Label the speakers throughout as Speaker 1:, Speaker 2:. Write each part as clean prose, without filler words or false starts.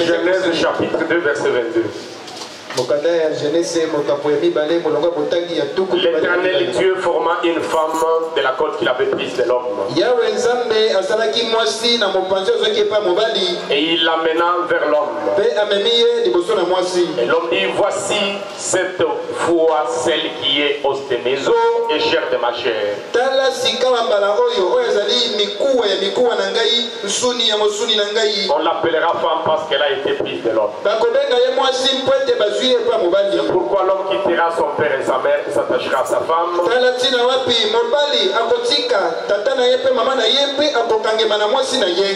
Speaker 1: Genèse chapitre 2 verset 22. L'Éternel Dieu forma une femme de la côte qu'il avait prise de l'homme. Et il l'amena vers l'homme. Et l'homme dit, voici cette fois celle qui est os de mes os et chair de ma chair. On l'appellera femme parce qu'elle a été prise de l'homme. C'est pourquoi l'homme quittera son père et sa mère et s'attachera à sa femme.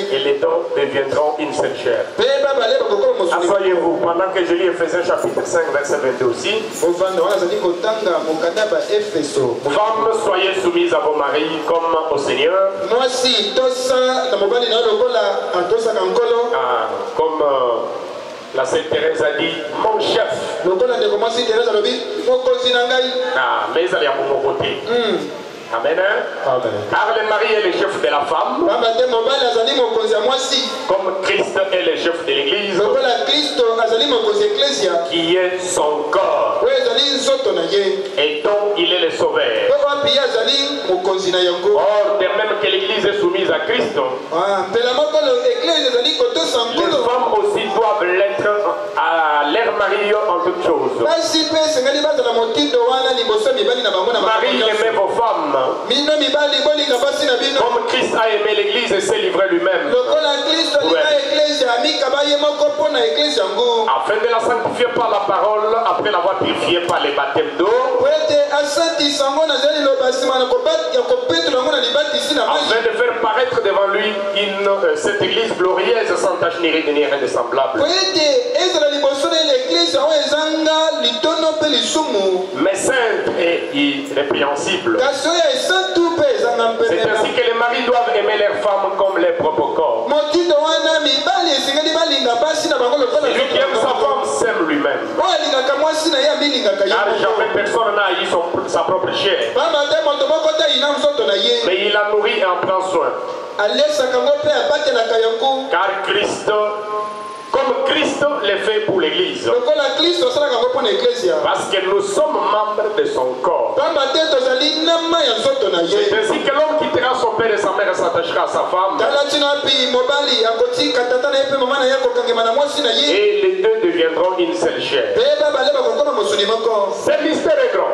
Speaker 1: Et les deux deviendront une seule chair. Asseyez-vous pendant que je lis Ephésiens chapitre 5 verset 22 aussi. Femmes, soyez soumises à vos maris comme au Seigneur. Comme la Sainte Thérèse a dit, mon chef. Mais elle est à mon côté. Amen. Car le mari est le chef de la femme. Comme Christ est le chef de l'Église. Qui est son corps. Et dont il est le sauveur. Or, de même que l'Église est soumise à Christ, les femmes aussi doivent l'être à leur mari en toutes choses. Marie, aimez vos femmes. Comme Christ a aimé l'Église et s'est livré lui-même. Afin de la sanctifier par la parole, après l'avoir purifiée par les baptêmes d'eau. Afin de faire paraître devant lui cette Église glorieuse sans tache ni ride ni rien de semblable. Mais sainte et irrépréhensible. C'est ainsi que les maris doivent aimer leurs femmes comme leur propre corps. Celui qui aime sa femme s'aime lui-même. Car jamais personne n'a haï sa propre chair. Mais il la nourrit et en prend soin. Car Christ, comme Christ le fait pour l'Église. Parce que nous sommes membres de son corps. C'est ainsi que l'homme quittera son père et sa mère et s'attachera à sa femme. Et les deux deviendront une seule chair. Ce mystère est grand.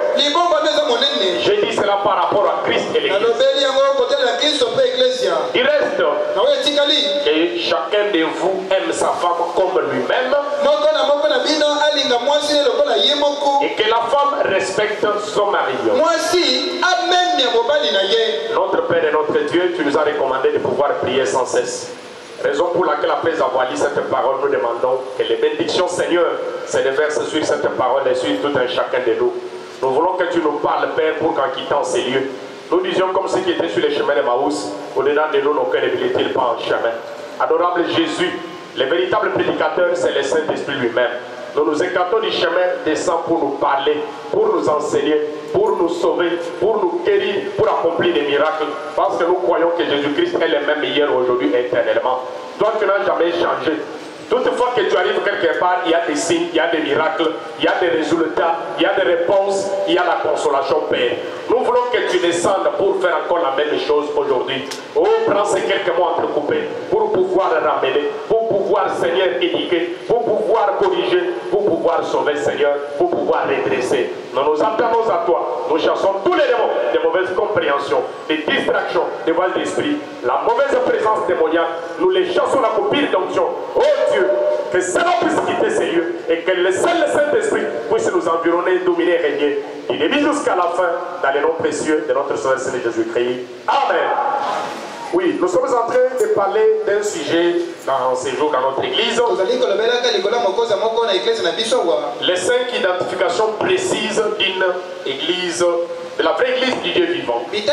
Speaker 1: Je dis cela par rapport à Christ et l'Église. Il reste que chacun de vous aime sa femme comme lui-même. Et que la femme respecte son mari. Notre Père et notre Dieu, tu nous as recommandé de pouvoir prier sans cesse. Raison pour laquelle, après avoir lu cette parole, nous demandons que les bénédictions, Seigneur, se déversent sur cette parole et sur tout un chacun de nous. Nous voulons que tu nous parles, Père, pour qu'en quittant ces lieux, nous disions comme ceux qui étaient sur les chemins de Maús, au-dedans de nous, nos cœurs ne brillent-ils pas en chemin. Adorable Jésus, le véritable prédicateur, c'est le Saint-Esprit lui-même. Nous nous écartons du chemin des saints pour nous parler, pour nous enseigner, pour nous sauver, pour nous guérir, pour accomplir des miracles. Parce que nous croyons que Jésus-Christ est le même hier, aujourd'hui, éternellement. Toi, tu n'as jamais changé. Toutefois que tu arrives quelque part, il y a des signes, il y a des miracles, il y a des résultats, il y a des réponses, il y a la consolation, Père. Nous voulons que tu descendes pour faire encore la même chose aujourd'hui. Oh, prends ces quelques mots entrecoupés pour pouvoir ramener, pour pouvoir, Seigneur, éduquer, pour pouvoir corriger, pour pouvoir sauver, Seigneur, pour pouvoir redresser. Nous nous appelons à toi. Nous chassons tous les démons, des mauvaises compréhensions, des distractions, des voiles d'esprit, la mauvaise présence démoniaque. Nous les chassons la copie d'onction. Oh Dieu, que cela puisse quitter ces lieux et que le seul Saint-Esprit puisse nous environner, dominer, régner. Il est jusqu'à la fin dans les noms précieux de notre Seigneur Jésus-Christ. Amen. Oui, nous sommes en train de parler d'un sujet dans ces jours dans notre église. Les 5 identifications précises d'une église, de la vraie église du Dieu vivant. Et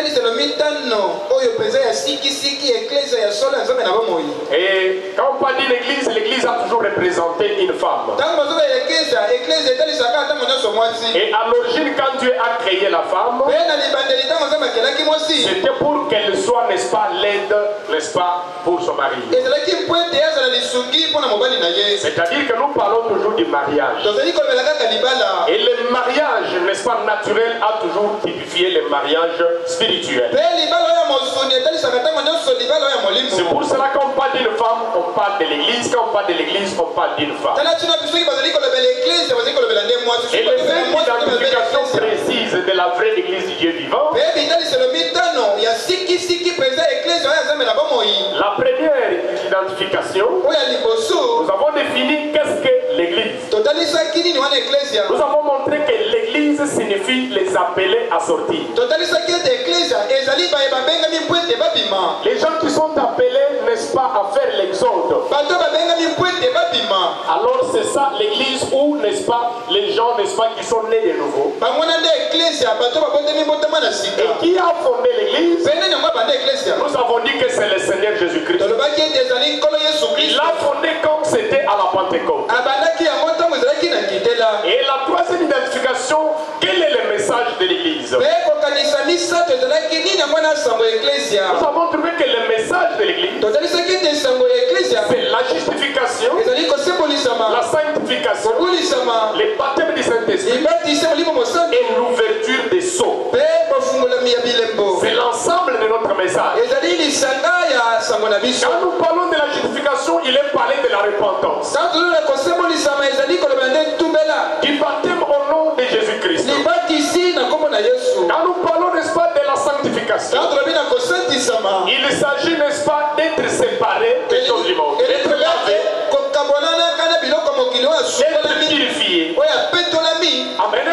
Speaker 1: quand on parle d'une église, l'église a toujours représenté une femme. Et à l'origine, quand Dieu a créé la femme, c'était pour qu'elle soit, n'est-ce pas, l'aide, n'est-ce pas, pour son mari. C'est-à-dire que nous parlons toujours du mariage. Et le mariage, n'est-ce pas, naturel, a toujours typifié le mariage spirituel. C'est pour cela qu'on parle d'une femme, on parle de l'église. Quand on parle de l'église, on parle d'une femme. Et les identifications précises de la vraie église du Dieu vivant. La première identification, nous avons défini qu'est-ce que l'église. Nous avons montré que l'église signifie les appeler à sortir. Les gens qui sont appelés, n'est-ce pas, à faire l'exode. Alors c'est ça l'église où, n'est-ce pas, les gens, n'est-ce pas, qui sont nés de nouveau. Et qui a fondé l'église? Nous avons dit que c'est le Seigneur Jésus-Christ. Il l'a fondé comme c'était à la Pentecôte. Et la troisième identification, quel est le message de l'église? Nous avons trouvé que le message de l'église, c'est la justification, la sanctification, le baptême du Saint-Esprit et l'ouverture des sceaux. C'est l'ensemble de notre message. Quand nous parlons de la justification, il est parlé de la repentance, du baptême au nom de Jésus-Christ. Quand nous parlons, n'est-ce pas, de la sanctification, il s'agit, n'est-ce pas, d'être séparé des choses du monde, d'être lavé, d'être purifié. Amen.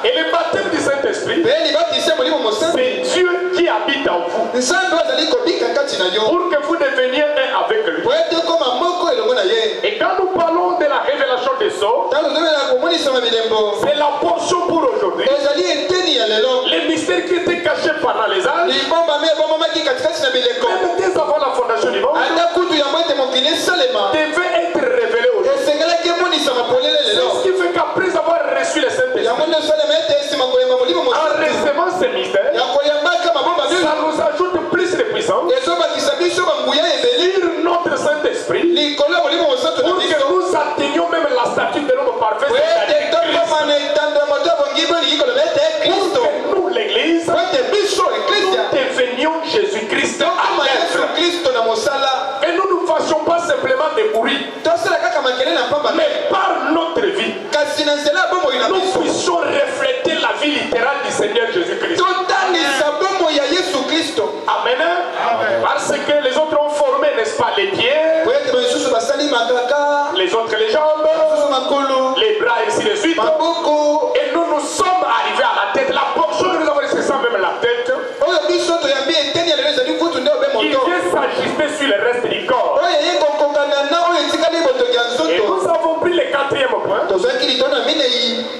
Speaker 1: Et le baptême du Saint-Esprit, c'est Dieu qui habite en vous, pour que vous deveniez un avec lui. Et quand nous parlons de la révélation des sceaux, c'est la portion pour aujourd'hui. Les mystères qui étaient cachés pendant les âges, même dès avant la fondation du monde, devaient être révélés aujourd'hui. C'est ce qui fait qu'après avoir reçu le Saint-Esprit, en recevant ces mystères, ça nous ajoute plus de puissance sur notre Saint-Esprit, pour que nous atteignions même la statue de l'homme parfait. Pour que nous, l'Église, nous devenions Jésus-Christ à l'œuvre. Et nous ne fassions pas simplement des bruits, mais par notre vie, nous puissions refléter la vie littérale du Seigneur Jésus-Christ. Amen. Parce que les autres ont formé, n'est-ce pas, les pieds, les autres les jambes, les bras et ainsi de suite. Et nous nous sommes arrivés à la tête. La portion que nous avons laissé ça, même la tête, il vient s'ajuster sur le reste du corps. Et nous avons pris le quatrième point.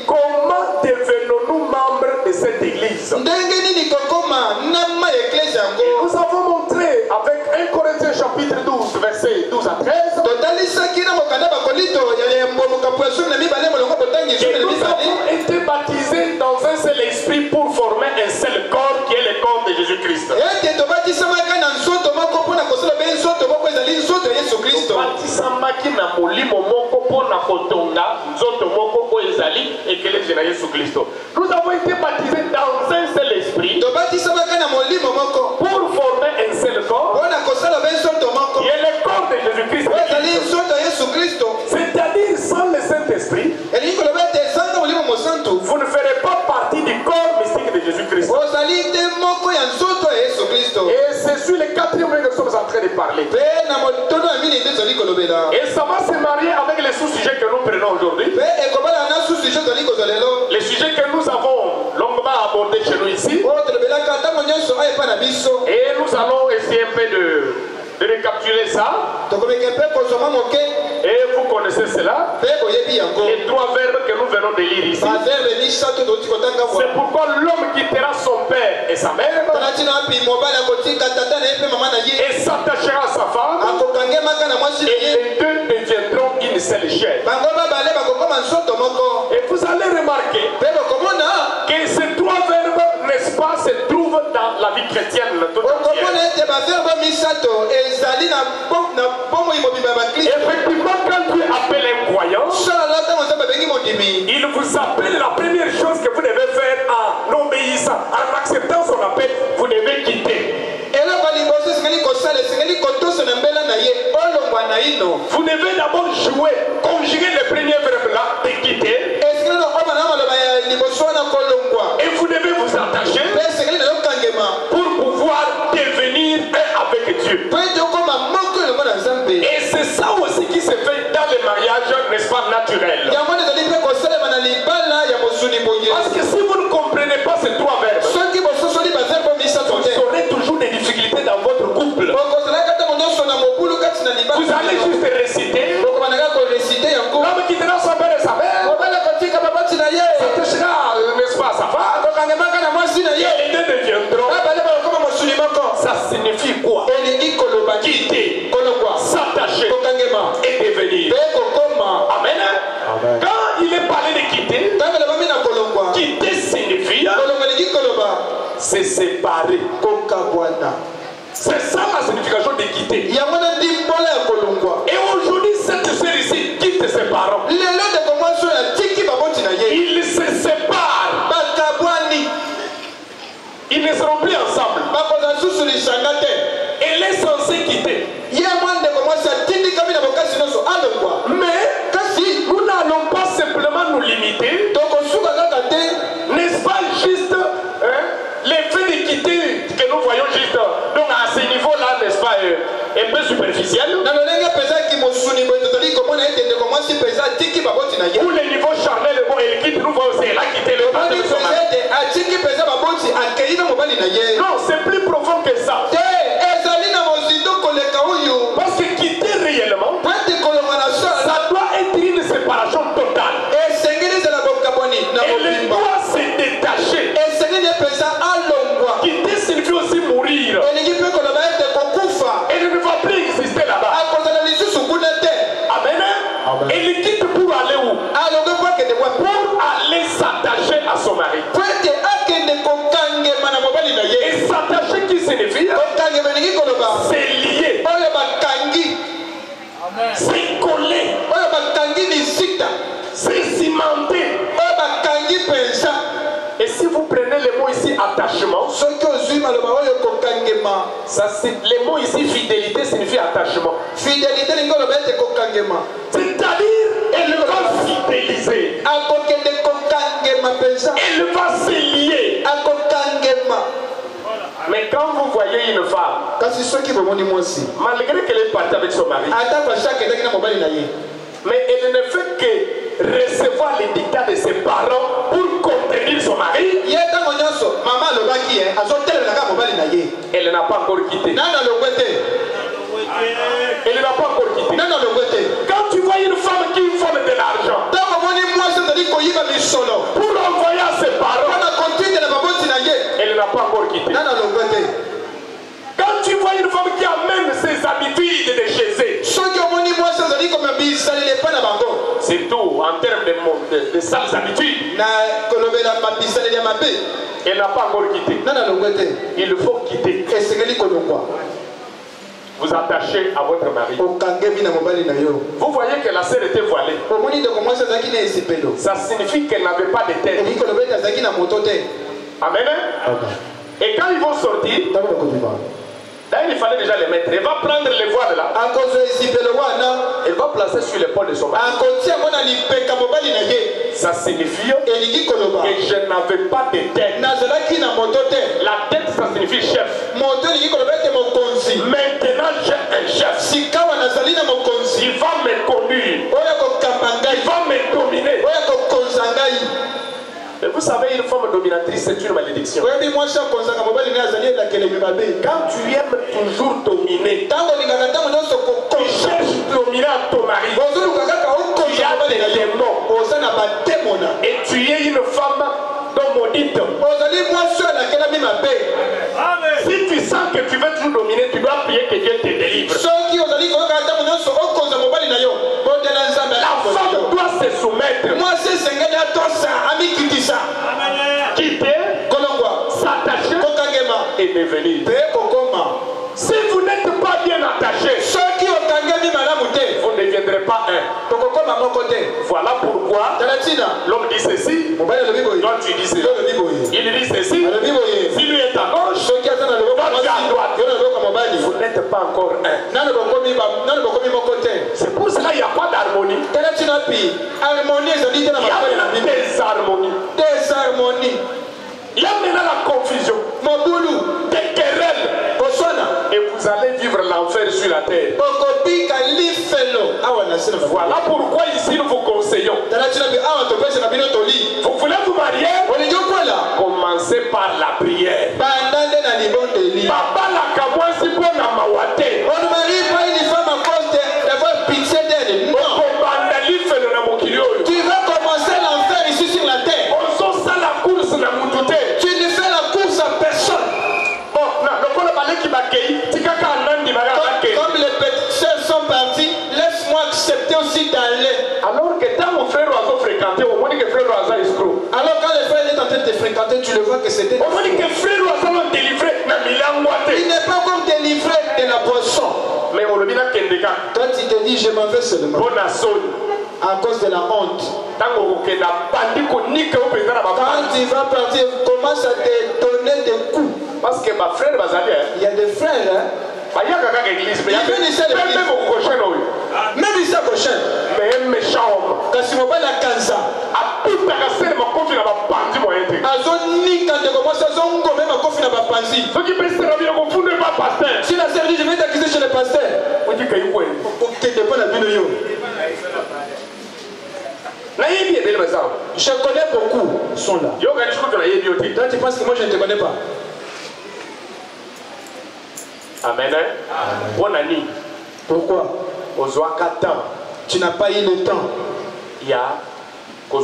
Speaker 1: Comment devenons-nous membres de cette église? Et nous avons montré avec 1 Corinthiens chapitre 12, versets 12 à 13, que nous avons été baptisés dans un seul esprit pour former un seul corps qui est le corps de Jésus-Christ. Nous avons été baptisés dans un seul esprit pour former un seul corps qui est le corps de Jésus-Christ. C'est-à-dire sans le Saint-Esprit, vous ne ferez pas partie du corps mystique de Jésus-Christ. Et c'est sur le quatrième que nous sommes en train de parler. Et ça va se marier avec les sous-sujets que nous prenons aujourd'hui. Les sujets que nous avons longuement abordés chez nous ici. Et nous allons essayer un peu de récapituler ça. Et vous connaissez cela. Les trois verbes que nous venons de lire ici. C'est pourquoi l'homme quittera son père et sa mère et s'attachera à sa femme, et les deux deviendront une seule chair. Et vous allez remarquer que ces trois verbes, n'est-ce pas, se trouvent dans la vie chrétienne tout entière. Vous devez d'abord jouer, conjuguer le premier verbe là, de quitter. Et vous devez vous attacher pour pouvoir devenir un avec Dieu. Et c'est ça aussi qui se fait dans les mariages, n'est-ce pas, naturels. Parce que si vous ne comprenez pas ces trois verbes, vous aurez toujours des difficultés dans votre couple. Vous allez juste réciter. L'homme quittera son père et sa mère. S'attachera, n'est-ce pas, sa femme. Et les deux deviendront. Ça signifie quoi? Quitter, s'attacher et devenir. Amen. Quand il est parlé de quitter, quitter signifie se séparer. C'est ça la signification de quitter. Et aujourd'hui, cette sœur ici quitte ses parents. Ils se séparent. Ils ne seront plus ensemble. Elle est censée quitter. Mais nous n'allons pas simplement nous limiter. N'est-ce pas juste l'effet de quitter que nous voyons juste donc à ce niveau-là, n'est-ce pas, un peu superficiel. Où le niveau charnel est bon, elle quitte, nous voyons aussi, elle a quitté le pas de son mari. Non, c'est plus profond que ça. Parce que quitter réellement, ça doit être une séparation totale. Elle doit se détacher. Quitter signifie aussi mourir. Elle ne va plus exister là-bas. Amen. Elle quitte pour aller où? Pour aller s'attacher à son mari. Et s'attacher qui signifie? C'est lié. C'est collé. C'est cimenté. Et si vous prenez le mot ici attachement, ça, le mot ici fidélité signifie attachement. C'est-à-dire elle va fidéliser. Elle va se lier. Mais quand vous voyez une femme, malgré qu'elle est partie avec son mari, mais elle ne fait que recevoir les dictats de ses parents pour contenir son mari, elle n'a pas encore quitté. Elle n'a pas encore quitté. Quand tu vois une femme qui vole de l'argent pour envoyer à ses parents, elle n'a pas encore quitté. Quand tu vois une femme qui amène ses habitudes de chez elle, surtout en termes de sales habitudes, elle n'a pas encore quitté. Il faut quitter. Vous attachez à votre mari. Vous voyez que la sœur était voilée. Ça signifie qu'elle n'avait pas de tête. Amen. Et quand ils vont sortir, d'ailleurs, il fallait déjà les mettre. Elle va prendre les voiles là. Elle va placer sur l'épaule de son mari. Ça signifie que je n'avais pas de tête. La tête, ça signifie chef. Maintenant, j'ai un chef. Il va me conduire. Il va me dominer. Et vous savez, une femme dominatrice, c'est une malédiction. Quand tu aimes toujours dominer, tu cherches dominer à ton mari, tu as des démons. Et tu es une femme dont maudite. Si tu sens que tu veux toujours dominer, tu dois prier que Dieu te délivre. La femme doit se soumettre. Quitter, s'attacher et devenir. Si vous n'êtes pas bien attaché, vous ne deviendrez pas un. Voilà pourquoi l'homme dit ceci, toi tu dis cela. Il dit ceci, si lui est à gauche, toi tu es à droite. Vous n'êtes pas encore un.
Speaker 2: harmonie ezali te na
Speaker 1: Il y a
Speaker 2: mafele na
Speaker 1: maintenant
Speaker 2: bino.
Speaker 1: des harmonies.
Speaker 2: Désharmonie.
Speaker 1: Il y a maintenant la confusion,
Speaker 2: Mobulu.
Speaker 1: des querelles.
Speaker 2: Koswana.
Speaker 1: Et vous allez vivre l'enfer sur la terre.
Speaker 2: Okopika lifelo. Awa na sina.
Speaker 1: Voilà pourquoi ici nous vous conseillons.
Speaker 2: Talatina bi awa topesa na bino toli.
Speaker 1: Vous voulez vous marier?
Speaker 2: Olingi okwela.
Speaker 1: Commencez par la prière.
Speaker 2: Bandande na libondeli.
Speaker 1: Papa la kamwasi pour la mawate.
Speaker 2: On ne marie pas une femme à cause d'avoir pitié d'elle. Non. Tu vas commencer l'enfer ici sur la terre. Tu ne fais la course à personne. Comme les pétisseurs sont partis, laisse-moi accepter aussi d'aller.
Speaker 1: Alors que quand mon frère Oiseau fréquentait, on dit que frère Oiseau est escroc.
Speaker 2: Alors quand le frère est en train de te fréquenter, tu le vois que c'était.
Speaker 1: On dit que frère Oiseau l'a délivré.
Speaker 2: Il n'est pas encore délivré de la boisson.
Speaker 1: Mais on le dit là Kendeka.
Speaker 2: Toi tu te dis je m'en vais seulement.
Speaker 1: Bon assaut.
Speaker 2: À cause de la honte.
Speaker 1: Quand tu
Speaker 2: vas partir, commence à te donner des coups.
Speaker 1: Parce que ma frère
Speaker 2: il y a des frères, hein?
Speaker 1: Il y a même ici
Speaker 2: à Goshen.
Speaker 1: Mais un méchant homme.
Speaker 2: Quand tu m'as la canza.
Speaker 1: A tout à fait, ma confiance n'a pas bandi moi.
Speaker 2: Azoni quand tu commences à zongo même ma confiance n'a pas bandi.
Speaker 1: Ce qui peut se servir au fond de ma pasteur.
Speaker 2: Si la sœur dit je vais t'accuser chez le pasteur.
Speaker 1: On dit qu'il y a eu.
Speaker 2: Tu n'es pas la binoyo. Je connais beaucoup, ils sont là. Toi tu penses que moi je ne te connais pas.
Speaker 1: Amen. Bon ami.
Speaker 2: Pourquoi? Tu n'as pas eu le temps.
Speaker 1: Il y a de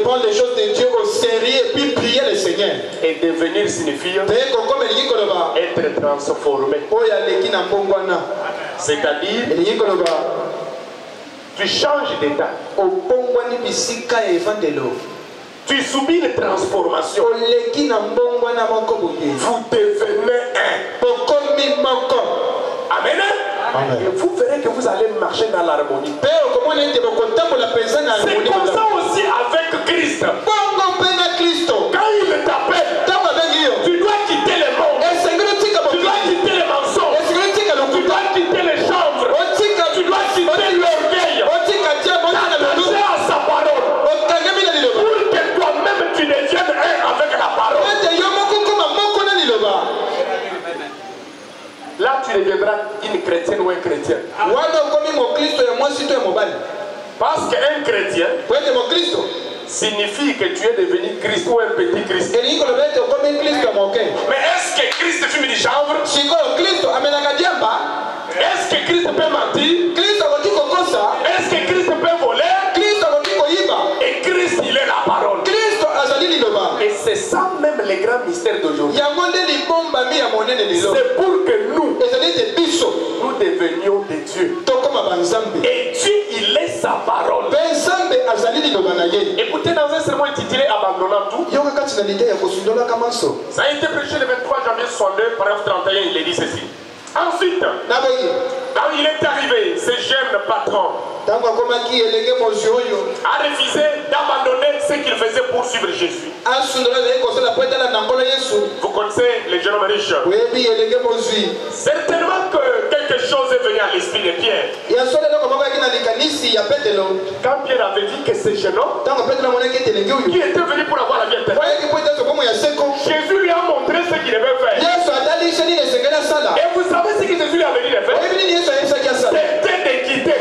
Speaker 2: prendre les choses de Dieu au sérieux et puis prier le Seigneur.
Speaker 1: Et devenir signifie être transformé. C'est-à-dire tu changes d'état. Tu subis une transformation. Vous devenez un. Amen. Amen. Et vous verrez que vous allez marcher dans l'harmonie. C'est comme ça aussi avec Christ. Quand il t'appelle, tu dois quitter les mondes. Tu dois quitter les mensonges. Tu dois quitter les chambres. Tu dois quitter l'orgueil. T'attacher à sa parole. Pour que toi-même tu deviennes un avec la parole. Là tu deviendras une chrétienne ou un chrétien. Parce qu'un chrétien signifie que tu es devenu Christ ou un petit Christ. Mais est-ce que Christ fume du chanvre? Est-ce que Christ peut mentir? Est-ce que Christ peut voler? Et Christ il est la parole. Et c'est ça même les grands mystères d'aujourd'hui. C'est pour que nous devenions des dieux. Et Dieu il est sa parole. Écoutez dans un sermon intitulé Abandonnant tout. Ça a été prêché le 23 janvier 62, paragraphe 31, il est dit ceci. Ensuite, quand il est arrivé, ce jeune patron a refusé d'abandonner ce qu'il faisait pour suivre Jésus. Vous connaissez les jeunes hommes riches. Certainement que quelque chose est venu à l'esprit de Pierre. Quand Pierre avait dit que ce jeune homme qui était venu pour avoir la vie éternelle, Jésus lui a montré ce qu'il devait faire. Et vous savez ce que Jésus lui avait dit de faire? C'était de quitter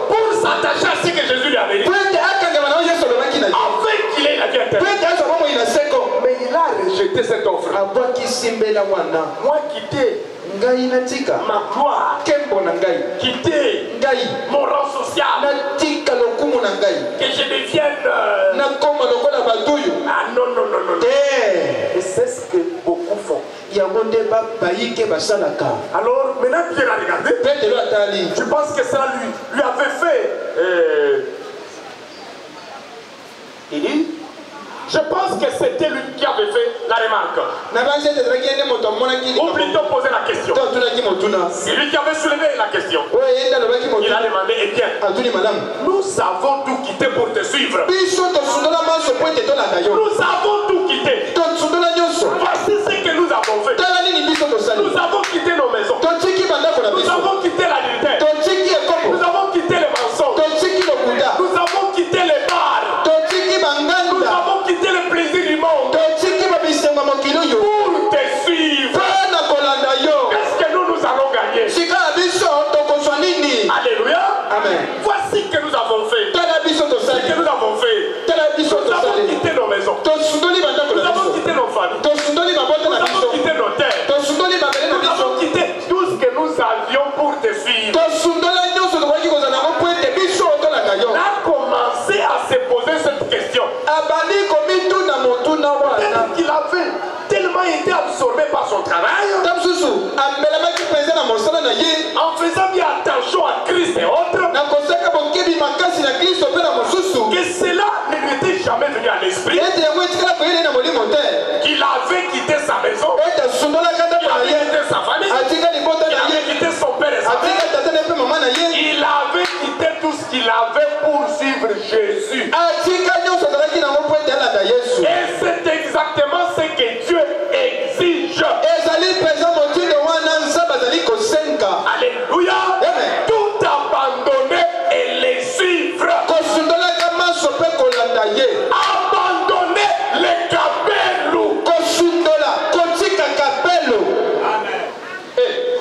Speaker 1: pour s'attacher à ce que Jésus lui avait dit. Avec qu'il ait la vie éternelle. Mais il a rejeté cette offre. Moi quitter ma gloire, quitter mon rang social, que je devienne ah non non non non. Et c'est ce que beaucoup font. Alors maintenant Pierre a regardé. Je pense que ça lui avait fait il dit, je pense que c'était lui qui avait fait la remarque. Ou plutôt poser la question. C'est lui qui avait soulevé la question. Il a demandé, eh bien, nous avons tout quitté pour te suivre. Nous avons tout quitté. Voici ce que nous avons fait. Nous avons quitté nos maisons. Nous avons quitté la liberté. Nous avons quitté travail. En faisant bien attention à Christ et autres. Que cela ne m'était jamais venu à l'esprit. Qu'il avait quitté sa maison. Il avait quitté sa famille. Il avait quitté son père et sa mère. Il avait quitté tout ce qu'il avait pour suivre Jésus. Et c'est exactement ce que Dieu exige. Alléluia. Tout abandonner et les suivre. Abandonner les cabelous.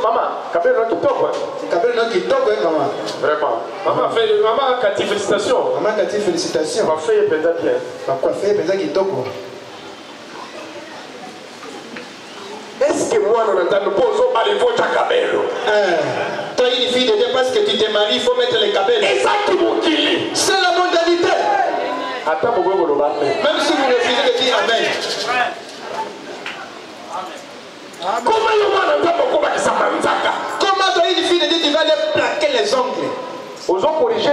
Speaker 1: Maman, cabello qui toque. Cabello qui toque, maman. Vraiment. Maman, Cathy, félicitations. Maman, Cathy, félicitations. Ma fille est peut-être bien. Ma coiffée est peut-être qui toque. Est-ce que moi, on entend, nous posons pas les votes à cabello? Toi, une fille de Dieu, parce que tu te maries, il faut mettre les cabellos. Et ça, qui vous kill. C'est la mondialité. Attends, même si vous refusez de dire Amen. Comment toi, une fille de Dieu, tu vas aller plaquer les ongles? Aux ongles corrigés,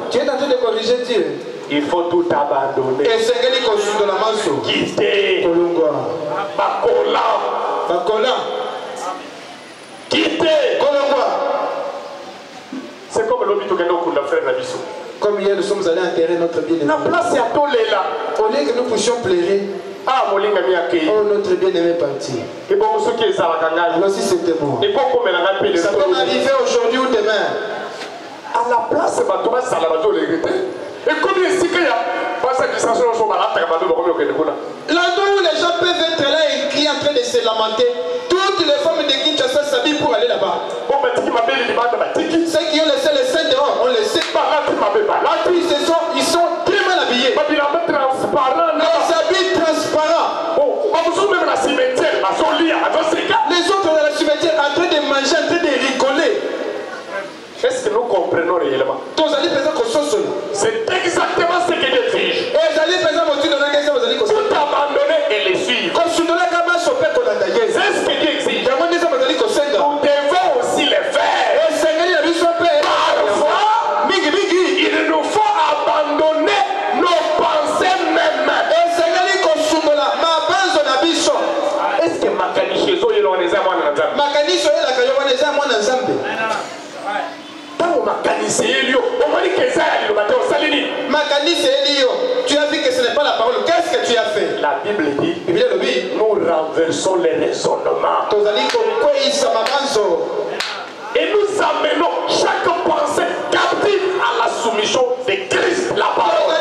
Speaker 1: tu es en train de corriger Dieu. Il faut tout abandonner. Et c'est que de la masse. Quitter. Bakola. Quitter. C'est comme l'hôpital que nous avons fait. Comme hier, nous sommes allés enterrer notre bien-aimé. La place est à Tolela. Au lieu que nous puissions pleurer. Oh, notre bien-aimé parti. Alors si c'était bon. Ça peut m'arriver aujourd'hui ou demain. À la place, et comme ici, l'endroit où les gens peuvent être là et crier en train de se lamenter, toutes les femmes de Kinshasa s'habillent pour aller là-bas. Ceux qui ont laissé les seins dehors, on les sait pas. Ils sont très mal habillés. Les habits transparents. Les autres dans la cimetière en train de manger, en train de rigoler. Est-ce que nous comprenons réellement? C'est exactement ce que Dieu exige. Tout abandonner et les suivre. C'est ce que Dieu exige. Nous devons aussi les faire. Parfois, il nous faut abandonner nos pensées mêmes. Est-ce que Makanichezo est loin des amants? Tu as vu que ce n'est pas la parole. Qu'est-ce que tu as fait? La Bible dit, nous renversons les raisonnements. Et nous amenons chaque pensée captive à la soumission de Christ, la parole.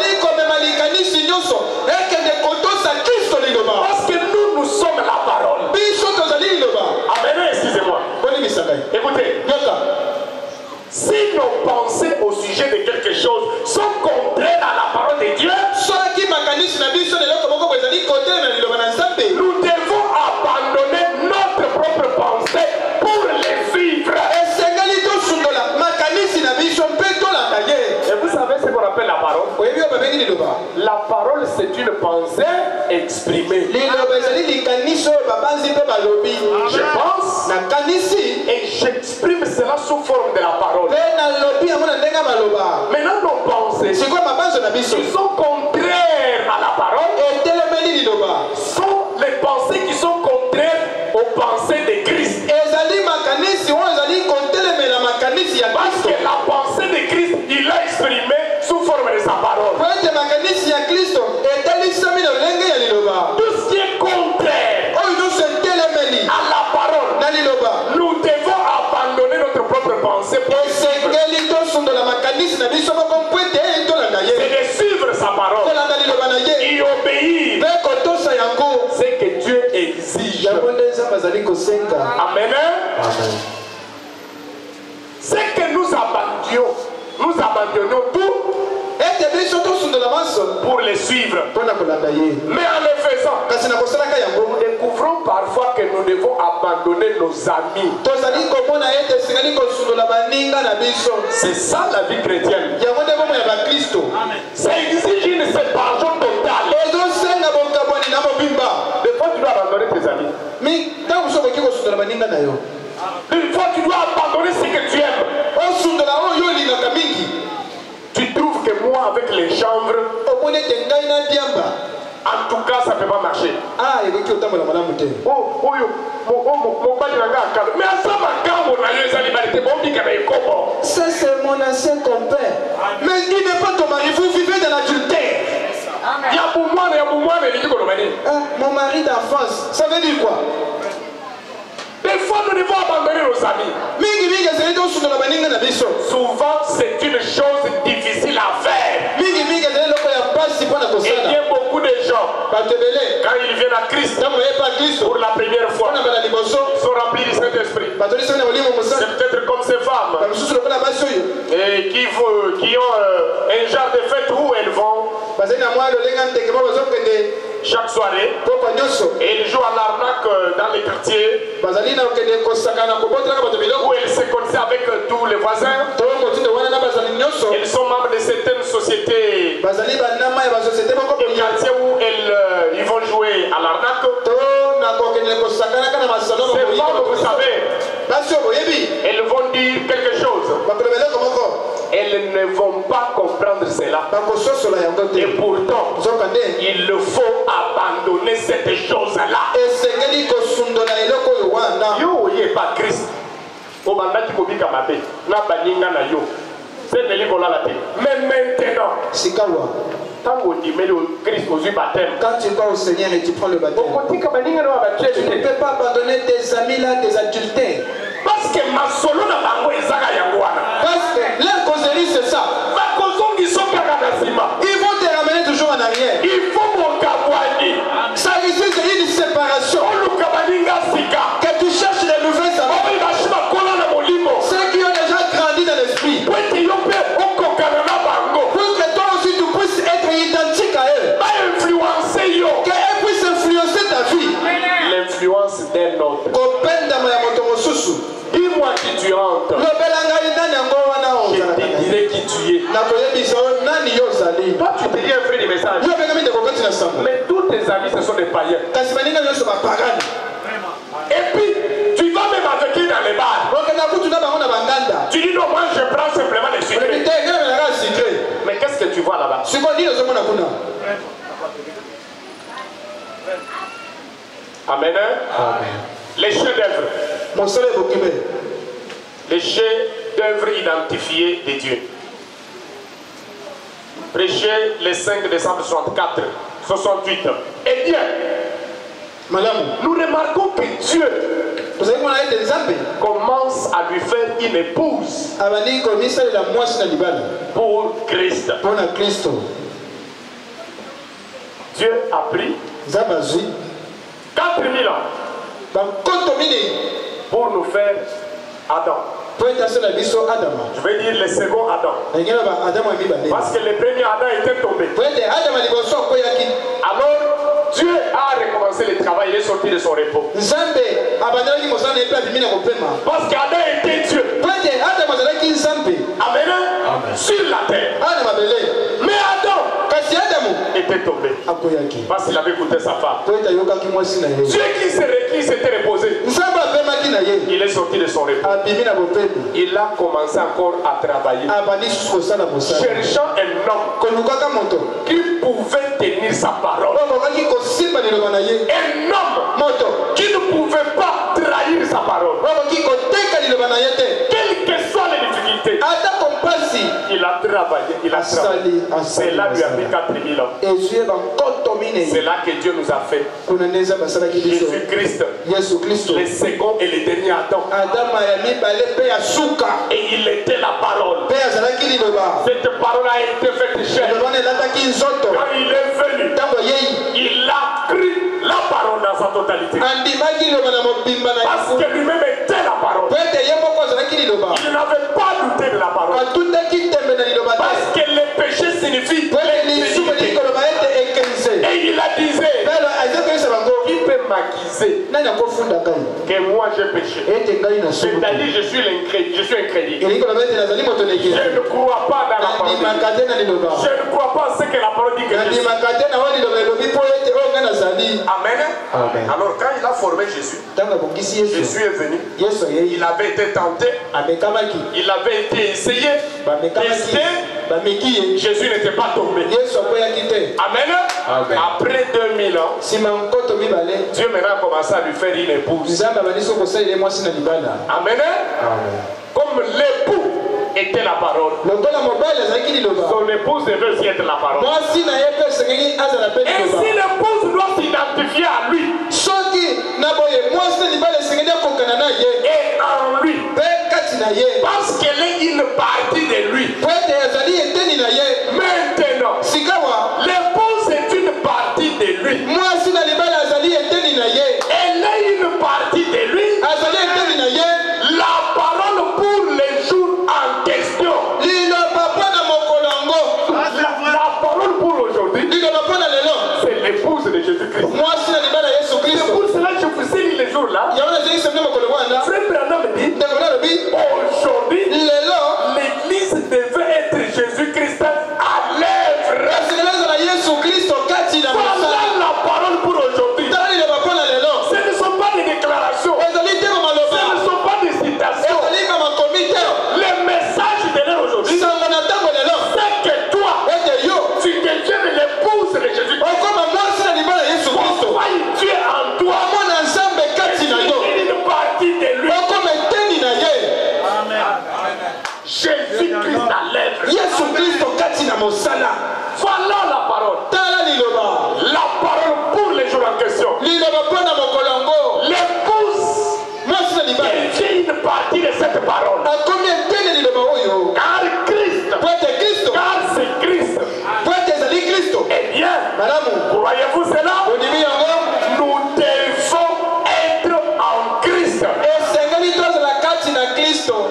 Speaker 1: Parce que nous sommes la parole. Amen, excusez-moi. Écoutez. Si nos pensées au sujet de quelque chose sont contraires à la parole de Dieu, nous devons abandonner notre propre pensée pour les vivre. Et vous savez ce qu'on appelle la parole? La parole, c'est une pensée exprimée. Je pense et j'exprime cela sous forme de la parole. Maintenant, nos pensées qui sont contraires à la parole sont les pensées qui sont contraires aux pensées de Christ. Parce que la pensée de Christ, il l'a exprimée sous forme de sa parole. Tout ce qui est contraire à la parole, nous devons abandonner notre propre pensée pour c'est de suivre sa parole et obéir ce que Dieu exige. Amen. C'est que nous abandonnons tout pour les suivre. Mais en le faisant, nous découvrons parfois que nous devons abandonner nos amis. C'est ça la vie chrétienne. Ça exige une séparation totale. Des fois tu dois abandonner tes amis. En tout cas, ça ne peut pas marcher.
Speaker 2: Ah, il veut qu'il y ait autant de madame.
Speaker 1: Mais
Speaker 2: ça, c'est mon ancien compère. Mais il n'est pas ton mari, vous vivez dans l'adultère. Mon mari d'enfance, ça veut dire quoi?
Speaker 1: Des fois, nous devons abandonner nos amis. Souvent, c'est une chose difficile à faire. Et bien beaucoup de gens, quand ils viennent à Christ, pour la première fois, ils sont remplis du Saint-Esprit. C'est peut-être comme ces femmes et qui ont un genre de fête où elles vont chaque soirée et ils jouent à l'arnaque dans les quartiers où ils se connaissent avec tous les voisins. Ils sont membres de certaines sociétés, des quartiers où ils vont jouer à l'arnaque. Ces femmes, vous savez, elles vont dire quelque chose. Elles ne vont pas comprendre cela. Et pourtant, il faut abandonner cette chose-là. Yo, il n'est pas Christ. Mais maintenant,
Speaker 2: quand tu vas au Seigneur et tu prends le baptême, tu ne peux pas abandonner tes amis là, tes adultères.
Speaker 1: Parce que
Speaker 2: leur causerie c'est ça. Ils vont te ramener toujours en arrière. Ça ici c'est une séparation. Que tu cherches les nouvelles amis. Ceux qui ont déjà grandi dans l'esprit. Pour que toi aussi tu puisses être identique à eux. Qu'elles puissent influencer ta vie.
Speaker 1: L'influence d'un autre. Dis-moi qui tu rentres. Je te dirai qui tu es. Toi, tu te dis un frère du message. Mais tous tes amis, ce sont des païens. Et puis, tu vas même avec eux dans les bars. Tu dis non, moi je prends simplement les sucrés. Mais qu'est-ce que tu vois là-bas? Amen. Les chefs-d'œuvre. Les chefs-d'œuvre identifiés de Dieu. Prêché le 5 décembre 68. Eh bien, nous remarquons que Dieu commence à lui faire une épouse pour Christ. Dieu a pris 4000 ans pour nous faire Adam. Je veux dire le second Adam. Parce que le premier Adam était tombé. Alors Dieu a recommencé le travail, il est sorti de son repos. Parce qu'Adam était Dieu. Amen. Sur la terre. Mais Adam était tombé. Parce qu'il avait écouté sa femme. Dieu qui s'était reposé. Il est sorti de son repos. Il a commencé encore à travailler. Cherchant un homme qui pouvait tenir sa parole. Un homme qui ne pouvait pas trahir sa parole. Quelles que soient les difficultés. Il a travaillé. Cela lui a pris 4000 ans. C'est là que Dieu nous a fait. Jésus-Christ, le second et le dernier Adam. Et il était la parole. Cette parole a été faite chair. Quand il est venu, il a cru la parole dans sa totalité. Parce que lui-même était la parole. Il n'avait pas douté de la parole. Parce que le péché signifie l'intégrité. Et il a disait, qui peut m'accuser que moi j'ai péché? C'est-à-dire je suis incrédule. Je ne crois pas dans la parole. Je ne crois pas à ce que la parole dit que je suis. Amen. Alors quand il a formé Jésus, Jésus est venu. Il avait été tenté. Il avait été essayé, testé. Jésus n'était pas tombé. Amen. Après 2000 ans, Dieu maintenant a commencé à lui faire une épouse. Amen. Comme l'époux était la parole, son épouse devait aussi être la parole. Et si l'épouse doit s'identifier à lui et en lui, parce qu'elle est une partie de lui, maintenant l'épouse est une partie de lui, elle est une partie de lui, la parole pour les jours en question, la parole pour aujourd'hui, c'est l'épouse de Jésus-Christ. C'est pour cela que je vous signe les jours là. Frère Branham dit, aujourd'hui, l'église devait être Jésus-Christ à l'œuvre. Voilà la parole pour aujourd'hui. Ce ne sont pas des déclarations. Ce ne sont pas des citations. Le message de l'heure aujourd'hui, c'est que toi, tu deviens l'épouse de Jésus-Christ. Dieu en toi. Une partie de lui. Jésus-Christ à l'œuvre. Voilà la parole. La parole pour les jours en question. L'épouse est une partie de cette parole. Car Christ, car c'est Christ. Eh bien, croyez-vous cela? Nous devons être en Christ.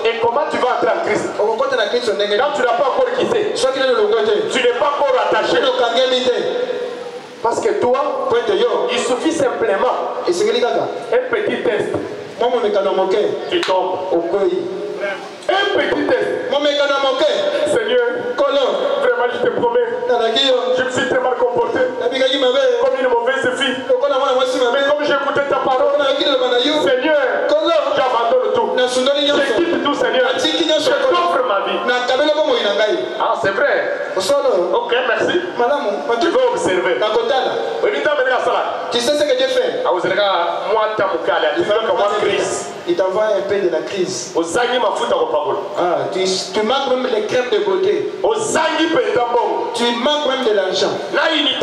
Speaker 1: Et comment tu vas entrer en Christ? Quand tu n'as pas encore quitté, tu n'es pas encore attaché. Parce que toi, il suffit simplement un petit test. Tu tombes. Un petit test. Seigneur, vraiment je te promets, je me suis très mal comporté comme une mauvaise fille. Mais comme j'ai écouté ta parole, Seigneur, j'abandonne tout. Je quitte tout, Seigneur. Je t'offre ma vie. Ah, c'est vrai. Ok, merci. Tu veux observer.
Speaker 2: Tu sais ce que Dieu fait? Il t'envoie un peu de la crise. Tu manques même les crèmes de beauté. Tu manques même de l'argent. Même les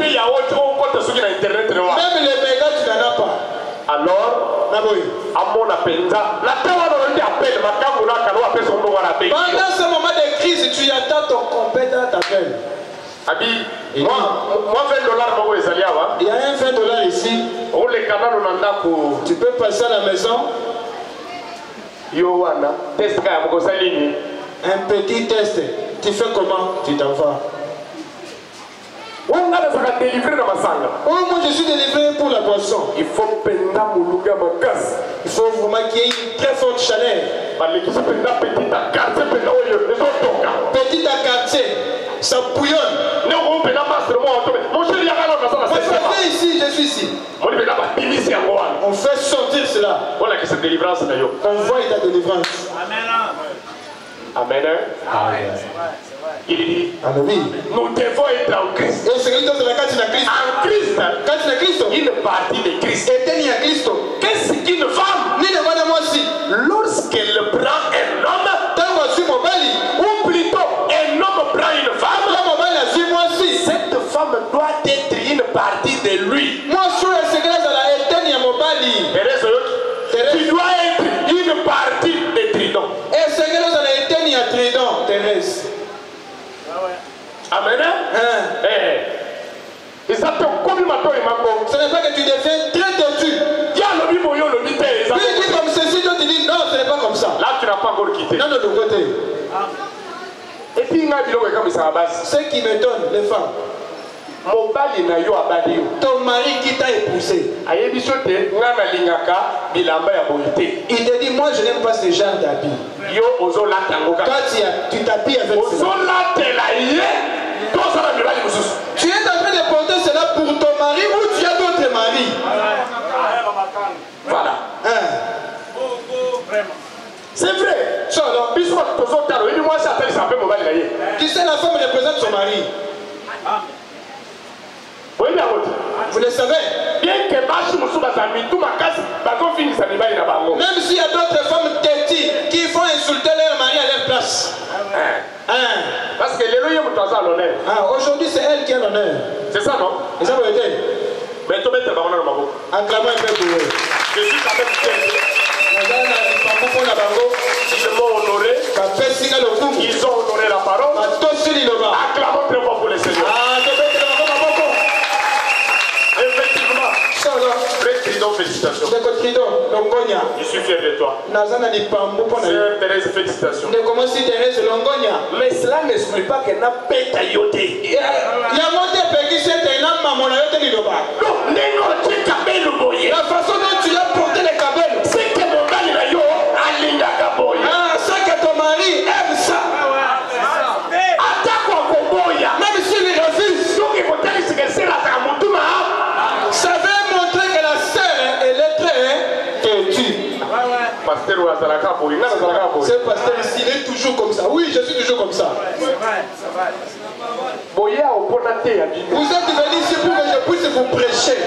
Speaker 2: mégas, tu n'en as pas.
Speaker 1: Alors,
Speaker 2: pendant ce moment de crise, tu attends ton compétent t'appelle.
Speaker 1: Moi,
Speaker 2: il y a un $20 ici. Tu peux passer à la maison. Un petit test. Tu fais comment? Tu t'en vas. Oh, moi je suis délivré pour la boisson. Il faut vraiment qu'il y ait une très forte chaleur. Petit à quartier, ça bouillonne. Ici, je suis ici. On fait sortir cela. On voit ta délivrance.
Speaker 1: Amen. Amen. Il dit, nous devons être en Christ. En Christ, une partie de Christ. Qu'est-ce qu'une femme? Lorsqu'elle prend un homme, ou plutôt un homme prend une femme, cette femme doit être une partie de lui. Tu dois être une partie de Tridon. Amen. Ce n'est pas que tu deviens très têtu. Puis comme ceci, toi tu dis non, ce n'est pas comme ça. Là tu n'as pas encore quitté. Non, de l'autre côté. Et puis ce qui m'étonne, les femmes. Ton mari qui t'a épousé. Il te dit, moi je n'aime pas ce genre d'habits. Toi tu t'habilles avec cela. Tu es en train de porter cela pour ton mari ou tu as d'autres maris? Voilà. C'est vrai. Tu sais, la femme ne
Speaker 2: savais?
Speaker 1: Bien que
Speaker 2: Même s'il y a d'autres femmes têtues qui font insulter leur mari à leur place.
Speaker 1: Parce que l'honneur.
Speaker 2: Aujourd'hui, c'est elle qui a l'honneur.
Speaker 1: C'est ça, non?
Speaker 2: Et ça veut dire?
Speaker 1: Mais tu mets ta parole dans ma bouche.
Speaker 2: Acclamons un peu pour eux.
Speaker 1: Je suis quand même fier. Ils m'ont honoré. Ils ont honoré la parole. Acclamons très fort pour les seigneurs. Effectivement. Frère Tridon, félicitations. Je suis fier de toi. Sœur Thérèse, félicitations. Mais cela n'exclut pas qu'elle n'a pas été yoté.
Speaker 2: La façon dont tu as porté les cabelles,
Speaker 1: c'est que mon mari n'a yo alinga kaboya.
Speaker 2: C'est que ton mari aime ça. Même s'il refuse, ça veut montrer que la sœur, elle est très têtue. Ce pasteur ici, il est toujours comme ça. Oui, je suis toujours comme ça. Vous êtes venu ici pour que je puisse vous prêcher.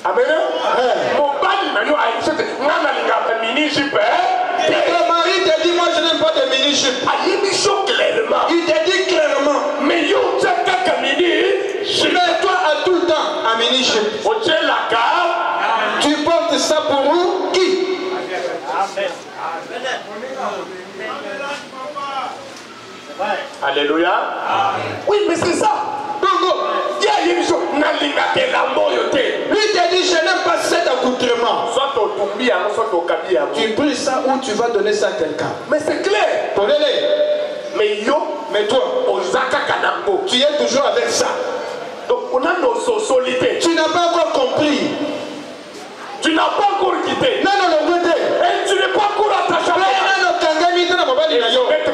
Speaker 1: Amen.
Speaker 2: Ton mari te dit, moi je n'aime pas de mini-jupe. Il te dit clairement. Mais toi à tout le temps en mini-jupe. Tu portes ça pour où? Qui?
Speaker 1: Alléluia. Oui, mais c'est ça.
Speaker 2: Lui te dit, je n'aime pas cet accoutrement. Tu pries ça ou tu vas donner ça à quelqu'un.
Speaker 1: Mais c'est clair.
Speaker 2: Mais toi, tu es toujours avec ça.
Speaker 1: Donc on a nos sociétés.
Speaker 2: Tu n'as pas encore compris.
Speaker 1: Tu n'as pas encore quitté.
Speaker 2: Non.
Speaker 1: Et tu n'es pas encore attaché à moi. Et tu n'es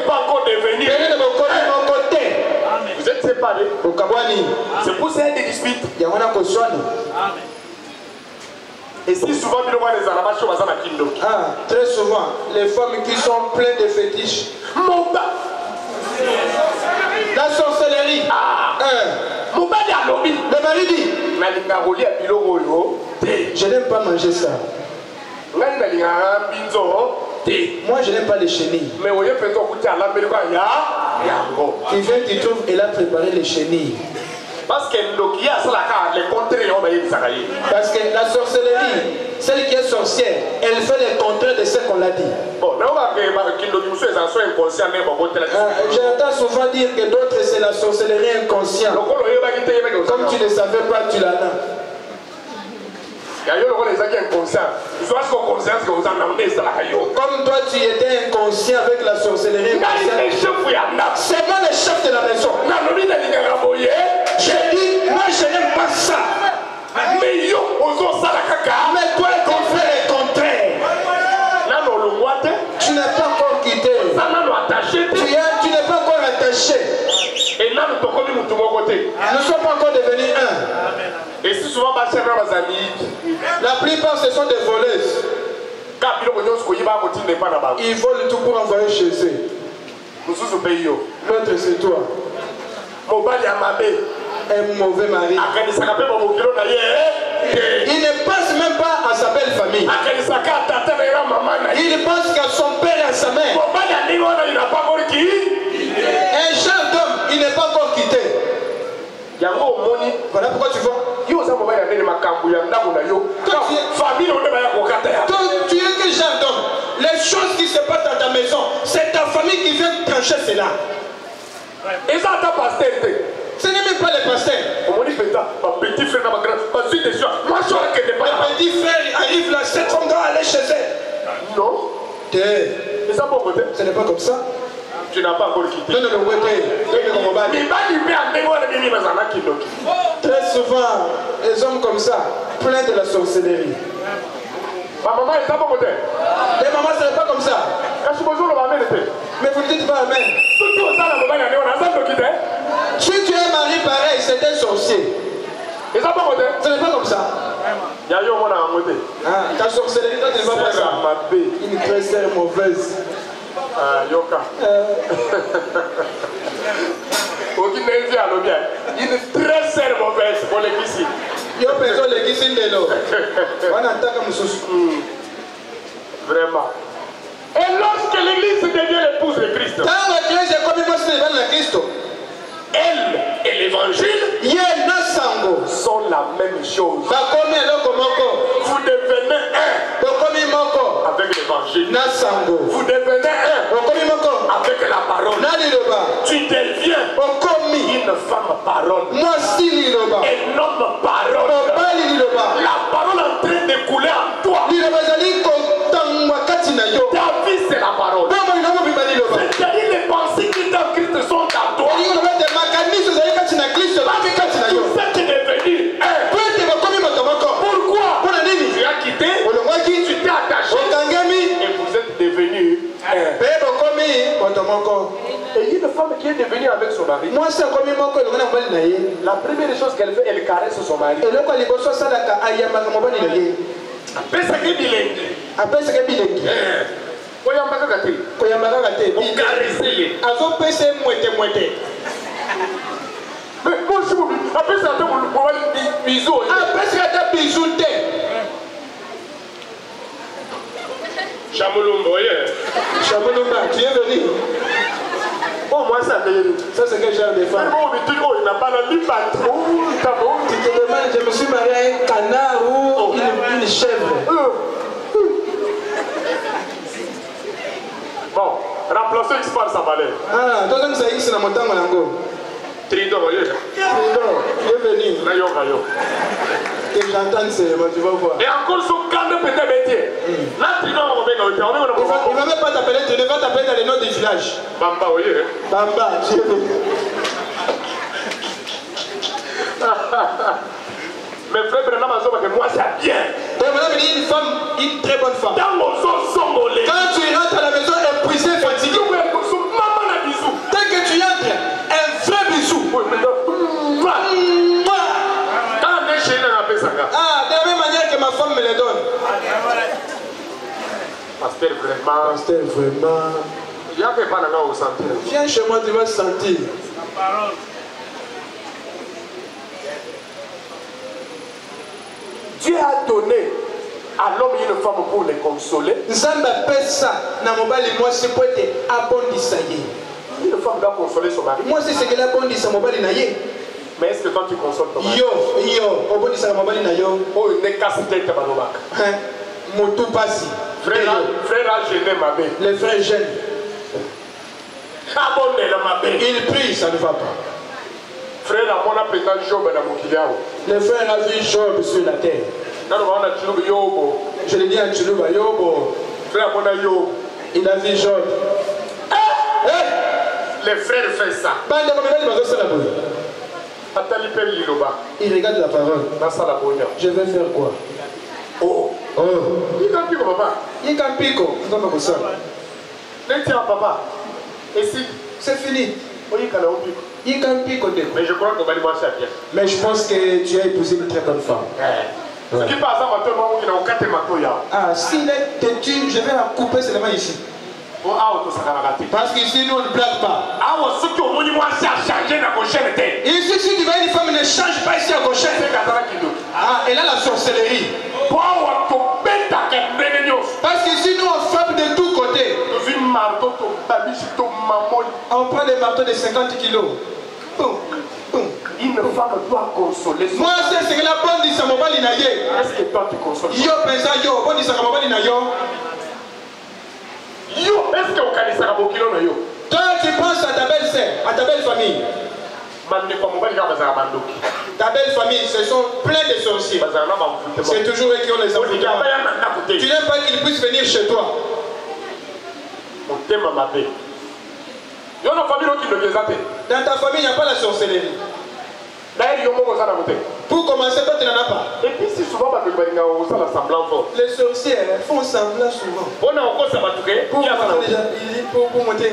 Speaker 1: pas encore devenu. Vous êtes séparés. C'est pour ça qu'il y a des disputes. Et si souvent,
Speaker 2: très souvent, les femmes qui sont pleines de fétiches. La sorcellerie. Le mari dit, je n'aime pas manger ça. Moi je n'aime pas les chenilles. Tu viens, tu trouves, elle a préparé les chenilles.
Speaker 1: Parce que
Speaker 2: la sorcellerie, celle qui est sorcière, elle fait le contraire de ce qu'on l'a dit. J'entends souvent dire que d'autres c'est la sorcellerie inconsciente. Comme tu ne savais pas, tu l'as là. Comme toi tu étais inconscient avec la sorcellerie inconsciente. C'est moi le chef de la maison. J'ai dit, moi je n'aime pas ça. Mais toi tu fais le contraire. Tu n'es pas encore quitté. Tu n'es pas encore attaché. Nous ne sommes pas encore devenus un.
Speaker 1: Et si souvent,
Speaker 2: la plupart ce sont des voleuses. Ils volent tout pour envoyer chez eux. L'autre c'est toi. Un mauvais mari. Il ne pense même pas à sa belle famille. Il pense qu'à son père et à sa mère. Un genre d'homme, il n'est pas encore quitté. Voilà pourquoi tu vois. Toi, tu es quel genre d'homme? Les choses qui se passent dans ta maison, c'est ta famille qui vient trancher cela. Et ça, ta pasteur. Ce n'est même pas les pasteurs. Le petit frère arrive là, cette femme doit aller chez elle. Non. Ce n'est pas comme ça.
Speaker 1: Tu n'as pas encore quitté.
Speaker 2: Très souvent, les hommes comme ça, pleins de la sorcellerie.
Speaker 1: Ma maman est pas côté.
Speaker 2: Les mamans, ce n'est pas comme ça. Mais vous ne dites pas amen. Si tu es marié pareil, c'est un sorcier. Ce n'est pas comme ça. Ta sorcellerie, toi, tu n'es pas ça. Une très sœur mauvaise.
Speaker 1: Yoka. Une très sœur mauvaise pour l'église.
Speaker 2: Yoka
Speaker 1: Vraiment. Et lorsque l'église devient l'épouse de Christ, elle et l'évangile sont la même chose. Vous devenez un avec l'évangile. Vous devenez un avec la parole. Tu deviens une femme parole. Un homme parole. La parole en train de couler en toi. Ta vie c'est la parole. C'est-à-dire les pensées qui dans Christ sont en toi. Tout ça qui est devenu un. Pourquoi? Tu as quitté, tu t'es attaché et vous êtes devenu un. Et une femme qui est devenue avec son mari, la première chose qu'elle fait, elle caresse son mari. Mais moi je vous après ça vous bisous. Après ça bisous. Chamolombo, Chamolomba, tu es venu. Oh, moi ça c'est quel genre de femme? Il n'a pas la libre. Tu te demandes, je me suis marié à un canard ou une chèvre. Bon, remplacer X par sa valeur. Ah, toi comme ça X na montagne nango. Trido, voyez. Trido, bienvenue. Que j'entende seulement, tu vas voir. Et encore son canne peut-être métier. Là, Trido, on va il ne va même pas t'appeler, tu ne vas t'appeler dans les noms du village. Bamba, oui. Bamba, tu es venu. Mes frères Brennan m'ont dit que moi c'est bien. Une femme, une très bonne femme. Quand tu rentres à la maison épuisé, fatigué, maman a bisou. Dès que tu entres, un vrai bisou. Quand on est chez nous, on appelle ça. Ah, de la même manière que ma femme me les donne. Pasteur, vraiment. Il y a quelque part au sentir. Viens chez moi, tu vas sentir. La parole. Dieu a donné à l'homme et une femme pour les consoler. Une femme doit consoler son mari. Moi, c'est ce que la bonne dit, mais est-ce que toi tu consoles ton mari? Oh, il n'est qu'à se tête à frère a gêné ma mère. Les frères gênent. Il prie, ça ne va pas. Frère, les frères ont vu Job sur la terre. Je l'ai dit à Tchoulouba, Yobo. Frère, il a vu Job. Les frères font ça. Il regarde la parole. Je vais faire quoi? Oh. Il campiko, papa. Il campiko. Papa. Et si c'est fini. Mais je crois que c'est bien. Mais je pense que tu as épousé une très bonne femme. Ce qui passe à ah, s'il est têtu, je vais la couper seulement ici. Parce qu'ici, nous on ne blague pas. Ici, si tu veux une femme, ne change pas ici à gauche. Ah, elle a la sorcellerie. Parce qu'ici, nous on frappe de tous côtés. On prend des marteaux de 50 kilos. Une femme doit consoler son. Moi, c'est ce que la bonne dit, ça m'a pas l'inaye. Est-ce que toi tu consoles? Yo, pensa, yo, bonne dit, ça m'a pas l'inaye. Yo, est-ce que vous connaissez la bokilo na yo? Toi, tu penses à ta belle-sœur, à ta belle famille. Ta belle famille, ce sont plein de sorciers. C'est toujours eux qui ont les enfants. Tu n'aimes pas qu'ils puissent venir chez toi. Dans ta famille, il n'y a pas la sorcellerie. Pour commencer, toi tu n'en as pas. Et puis si souvent les sorciers font semblant souvent. Pour monter.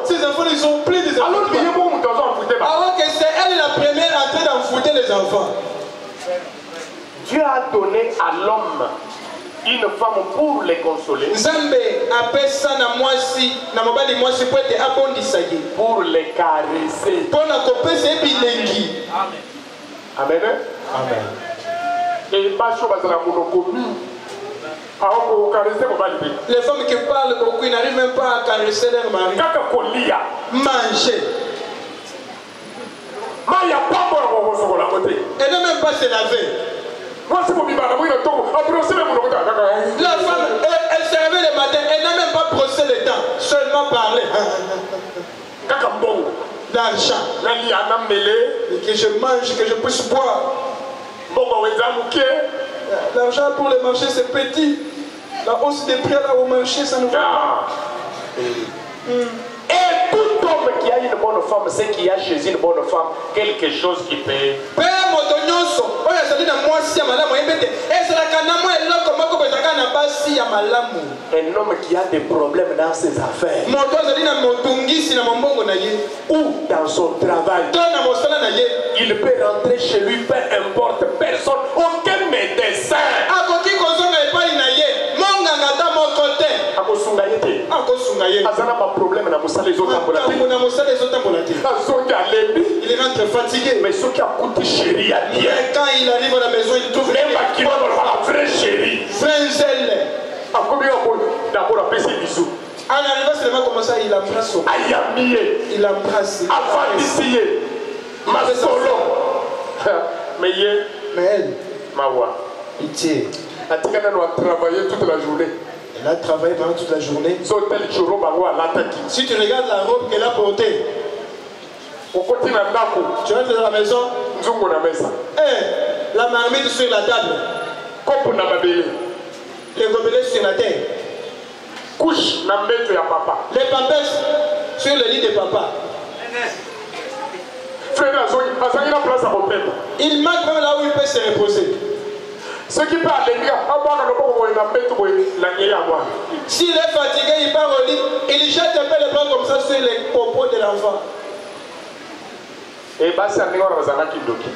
Speaker 1: Ces enfants ils sont pleins des enfants. Alors que c'est elle la première en train d'enfouter les enfants. Dieu a donné à l'homme une femme pour les consoler. Pour les caresser. Amen.
Speaker 2: Amen.
Speaker 1: Et pas chaud parce que la monocomie.
Speaker 2: Les femmes qui parlent beaucoup, ils n'arrivent même pas à caresser leur mari. Manger. Et ne même pas se laver. La femme, elle se réveille le matin, elle n'a même pas brossé les dents, seulement parler. L'argent. Que je mange, que je puisse boire. L'argent pour le marché c'est petit. La hausse des prix là au marché ça ne va pas.
Speaker 1: Et tout homme qui a une bonne femme, c'est qu'il y a chez une bonne femme quelque chose qui paye. Un homme qui a des problèmes dans ses affaires ou dans son travail, il peut rentrer chez lui, peu importe, personne, aucun médecin.
Speaker 2: Il rentre fatigué.
Speaker 1: Mais ce qui a coûté chéri à bien.
Speaker 2: Quand il arrive à la maison, il trouve
Speaker 1: même qui va dans la vraie chérie. D'abord, on fait ses bisous.
Speaker 2: En arrivant seulement comme ça, il embrasse son. Il embrasse.
Speaker 1: Avant d'ici, ma solo. Mais
Speaker 2: elle,
Speaker 1: Mawa.
Speaker 2: Pitié.
Speaker 1: Elle a travaillé toute la journée.
Speaker 2: Elle a travaillé pendant toute la journée.
Speaker 1: Si
Speaker 2: tu regardes la robe qu'elle a portée, tu rentres dans la maison, la marmite sur la table, les gobelets sur la terre, les pampers sur le lit de papa. Il manque même là où il peut se reposer.
Speaker 1: Ce qui peut aller bien,
Speaker 2: s'il est fatigué, il part au lit, il jette un peu les bras comme ça sur les popos de l'enfant.
Speaker 1: Et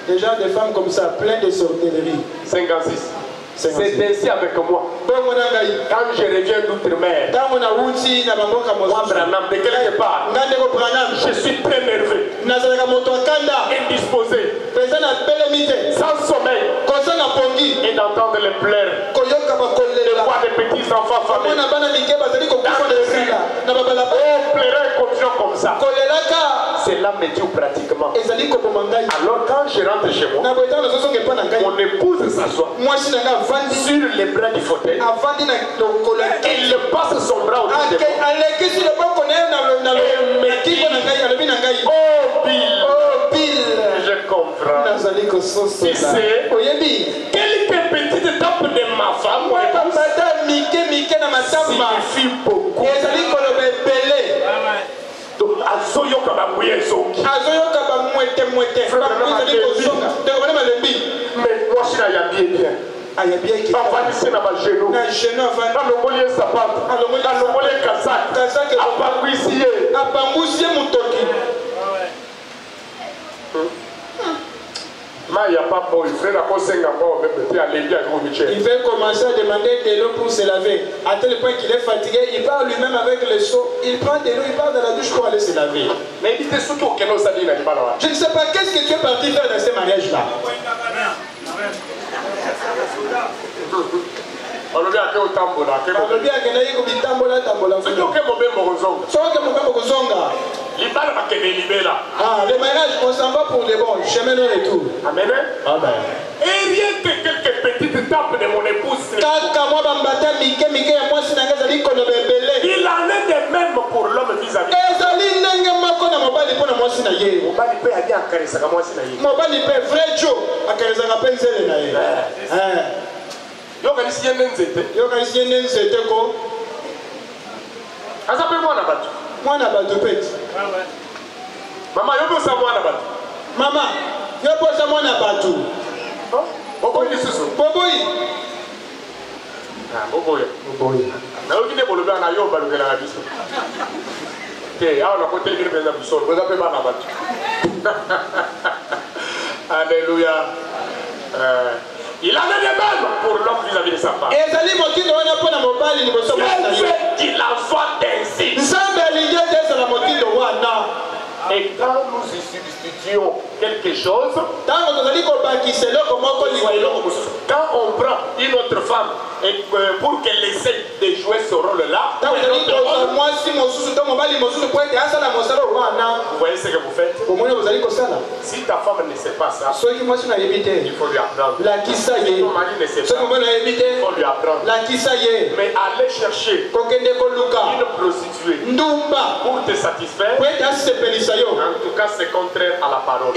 Speaker 2: déjà des femmes comme ça, plein de sorcellerie.
Speaker 1: 56. C'est ainsi avec moi. Quand je reviens d'outre-mer, de quelque part, je suis très nerveux, indisposé, sans sommeil, et d'entendre les pleurs, de voir des petits enfants familles, pleurer comme ça. C'est là médium pratiquement. Alors quand je rentre chez moi, mon épouse s'assoit sur les bras du fauteuil. Il passe son bras au-dessus de moi. Oh Bill, je comprends. Tu sais, quelques petites étapes de ma femme signifient beaucoup. Mais moi je suis bien.
Speaker 2: Il veut commencer à demander de l'eau pour se laver. À tel point qu'il est fatigué, il part lui-même avec le seau. Il prend de l'eau, il part dans la douche pour aller se laver.
Speaker 1: Mais il était surtout au Keno.
Speaker 2: Je ne sais pas qu'est-ce que tu es parti faire dans ces mariages-là. Le mariage, on s'en va pour de bon, chemin de retour.
Speaker 1: Amen. Et rien que quelques petites étapes de mon épouse. Il en est de même pour l'homme vis-à-vis. Maman, yo bosa mwana batu.
Speaker 2: Maman, yo bosa mwana batu.
Speaker 1: Boboyi lisusu.
Speaker 2: Boboyi.
Speaker 1: Ah, boboyi. Na yo kine boloba na yo balukela na biso. Te, awa na kote kine benza biso, boza pe bana batu. Alléluia. Il en est de même pour l'homme vis-à-vis de sa femme. Dieu qu'il envoie ainsi. Et quand nous y substituons quelque chose, quand on prend une autre femme et pour qu'elle essaie de jouer ce rôle-là, vous voyez ce que vous faites? Si ta femme ne sait pas ça, il faut lui apprendre. Si ton mari ne sait pas, il faut lui apprendre. Mais aller chercher une prostituée pour te satisfaire, en tout cas c'est contraire à la parole.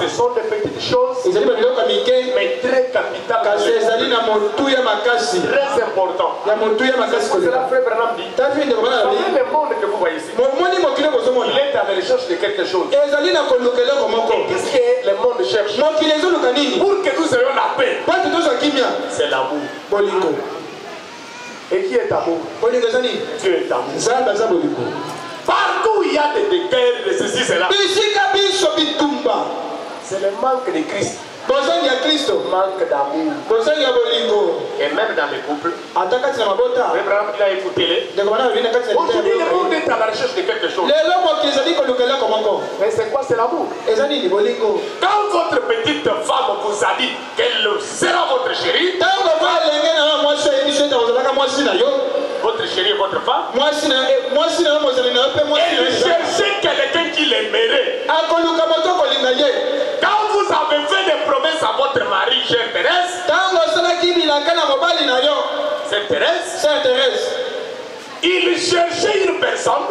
Speaker 1: Ce sont des petites choses, mais très capitales, très importantes. C'est cela frère Branham dit. Le monde que vous voyez ici, il est à la recherche de quelque chose. Qu'est-ce que le monde cherche? Pour que nous ayons la paix, c'est l'amour. Et qui est amour? Dieu est amour. Partout il y a des guerres, de ceci, cela. C'est le manque de Christ. Manque d'amour. Et même dans les couples, il a écouté les. Aujourd'hui, le monde est à la recherche de quelque chose. Mais c'est quoi? C'est l'amour. Quand votre petite femme vous a dit qu'elle sera votre chérie, votre chérie et votre femme, elle cherchait quelqu'un qui l'aimerait. Quand vous avez fait des promesses à votre mari, chère Thérèse, c'est Thérèse, il cherchait une personne.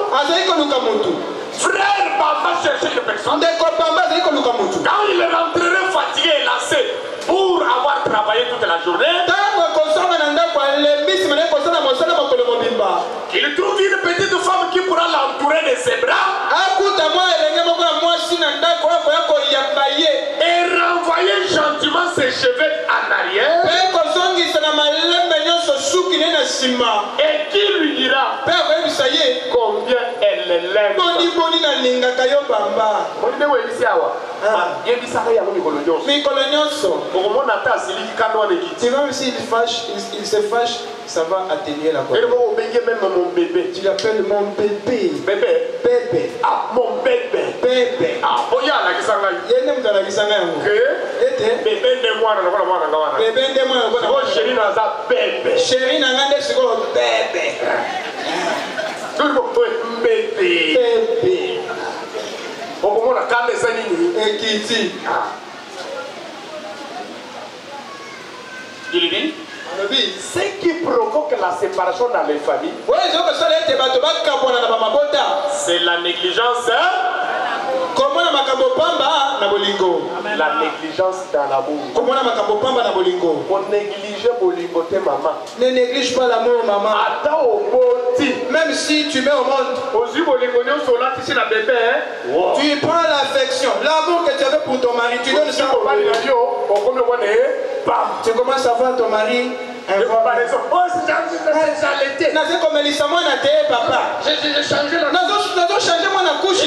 Speaker 1: Frère Bamba cherchait une personne. Quand il rentrerait fatigué et lassé pour avoir travaillé toute la journée, il trouve une petite femme qui pourra l'entourer de ses bras et renvoyer gentiment ses cheveux en arrière et qui lui dira combien elle l'aime.
Speaker 2: Tu vois, s'il se fâche, ça va atténuer la colère. Tu l'appelles mon bébé. Bébé.
Speaker 1: Ah, mon bébé.
Speaker 2: Bébé.
Speaker 1: Ah,
Speaker 2: chérie nangande siko bébé.
Speaker 1: Bébé.
Speaker 2: Bébé.
Speaker 1: Ekiti. Il dit ce qui provoque la séparation dans les familles, c'est la négligence. La négligence dans l'amour. On néglige bolingo te maman.
Speaker 2: Ne néglige pas l'amour, maman. Même si tu mets au monde, tu prends l'affection, l'amour que tu avais pour ton mari, tu donnes ça au mari. Tu commences à voir ton mari. J'ai changé la couche.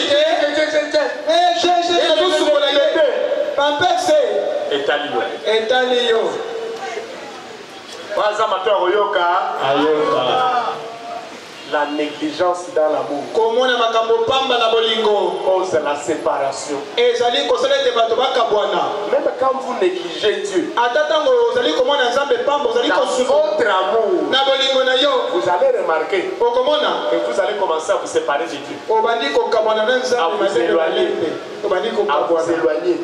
Speaker 1: La négligence dans l'amour cause la séparation. Même quand vous négligez Dieu, dans votre amour, vous allez remarquer que vous allez commencer à vous séparer de Dieu, à vous éloigner,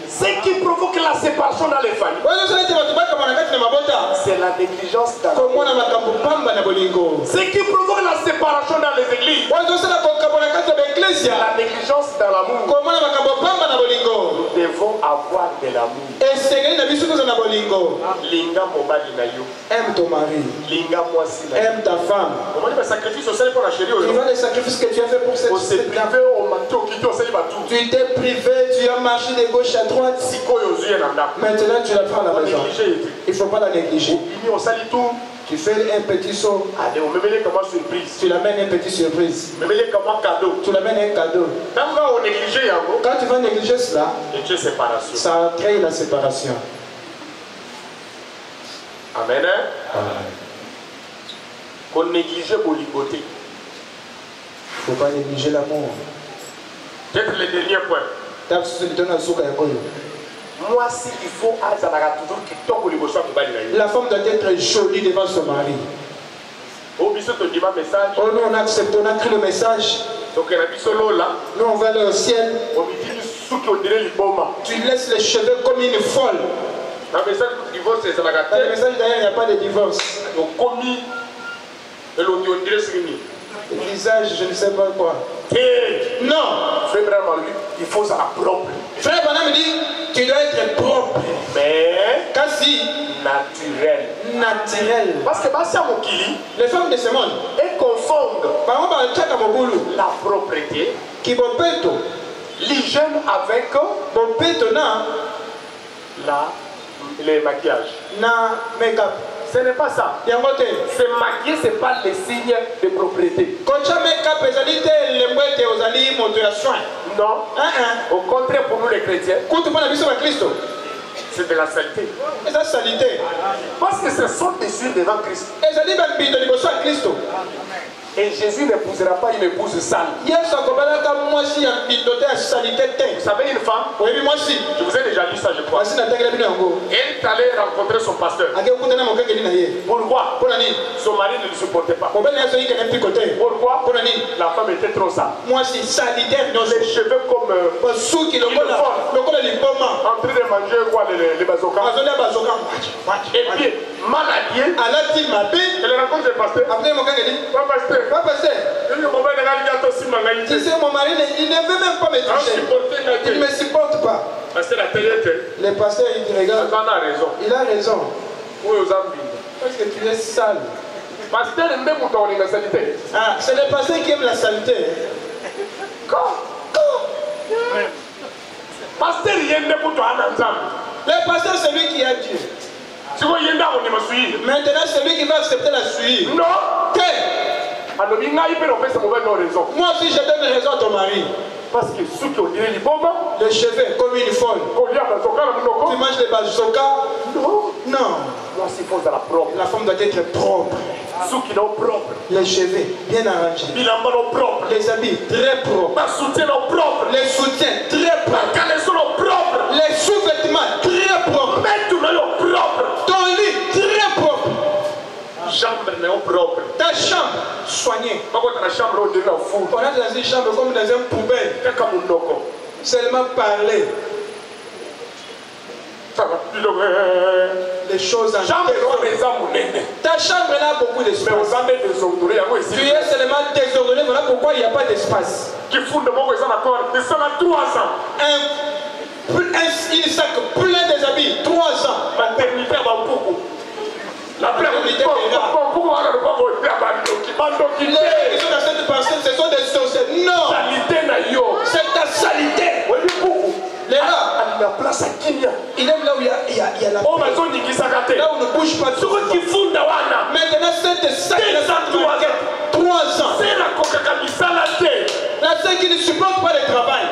Speaker 1: ce qui provoque la séparation dans les familles, c'est la négligence dans ce qui provoque la séparation dans les églises, c'est la négligence dans l'amour. Nous devons avoir de l'amour. Linga mobali na yo.
Speaker 2: Aime ton mari.
Speaker 1: Linga mwasi na yo.
Speaker 2: Aime ta femme. Tu vois les sacrifices que tu as fait pour cette femme. Tu t'es privé, tu as marché de gauche à droite. Maintenant tu la prends à la maison. Il ne faut pas la négliger. Tu fais un petit saut.
Speaker 1: Allez, on me met comme surprise.
Speaker 2: Tu l'amènes un petit surprise.
Speaker 1: On me met comme cadeau.
Speaker 2: Tu l'amènes un cadeau. Quand tu vas négliger cela, ça crée la séparation.
Speaker 1: Amen. Qu'on néglige pour ligoter.
Speaker 2: Il ne faut pas négliger l'amour.
Speaker 1: Peut-être le dernier point. Moi, si il faut toujours qui tombe
Speaker 2: la femme doit être jolie devant son mari.
Speaker 1: Oh, message.
Speaker 2: Oh non, on accepte, on a écrit le message.
Speaker 1: Donc,
Speaker 2: nous on va aller au ciel. Tu laisses les cheveux comme une folle.
Speaker 1: Dans le message
Speaker 2: d'ailleurs, il n'y a pas de divorce. Le visage, je ne sais pas quoi. Non.
Speaker 1: Il faut ça propre.
Speaker 2: Frère Branham dit, tu dois être propre.
Speaker 1: Mais
Speaker 2: quasi
Speaker 1: naturel.
Speaker 2: Naturel.
Speaker 1: Parce que
Speaker 2: les femmes de ce monde,
Speaker 1: elles confondent la propreté, l'hygiène avec les maquillages.
Speaker 2: Make-up.
Speaker 1: Ce n'est pas ça. Se maquiller, ce n'est pas le signe de propriété. Non. Au contraire, pour nous les chrétiens, c'est de la saleté. Parce que ce sont des yeux devant Christ. Et Jésus n'épousera pas une épouse sale. Vous savez une femme, je vous ai déjà dit ça je crois. Elle est allée rencontrer son pasteur. Pourquoi? Son mari ne le supportait pas. Pourquoi? La femme était trop sale. Les cheveux comme en train de manger quoi, les bazookas. Et puis mal habillée, elle rencontre le pasteur.
Speaker 2: Tu sais, mon mari, il ne veut même pas me toucher. Il ne me supporte pas. Le pasteur, il dit, regarde, il a raison. Parce que tu es sale. C'est le pasteur qui aime la saleté. Le pasteur, c'est lui qui a Dieu. Maintenant, c'est lui qui va accepter la suivre.
Speaker 1: Non.
Speaker 2: Moi aussi, je donne raison à ton mari.
Speaker 1: Parce que ceux qui ont dit
Speaker 2: les cheveux comme une folle. Tu manges les bazookas. Non. La femme doit être propre. Les cheveux bien arrangés. Les habits très propres. Les soutiens très propres. Les sous-vêtements très propres. Ton lit très propre. Ta chambre soignée. On est dans une chambre comme dans une poubelle. Seulement parler. Les choses en ta chambre là a beaucoup d'espace. Tu es seulement désordonné, voilà pourquoi il n'y a pas d'espace. Un sac plein des habits, 3 ans. La pérennité les qui sont dans cette personne, ce sont des sorciers. Non. C'est ta salité. Les gars, il aime là où il y a la paix. Là où on ne bouge pas de maintenant, cette sacrée 3 ans. La seule qui ne supporte pas le travail.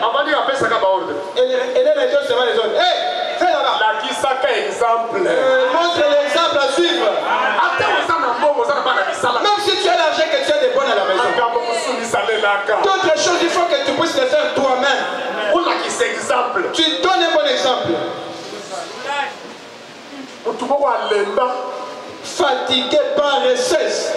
Speaker 2: Elle est les autres, c'est pas les autres. Hé, fais là-bas. Montre l'exemple à suivre. Même si tu as l'argent que tu as des bonnes à la maison. D'autres choses, il faut que tu puisses les faire toi-même. Tu donnes un bon exemple. Fatigué, paresseuse.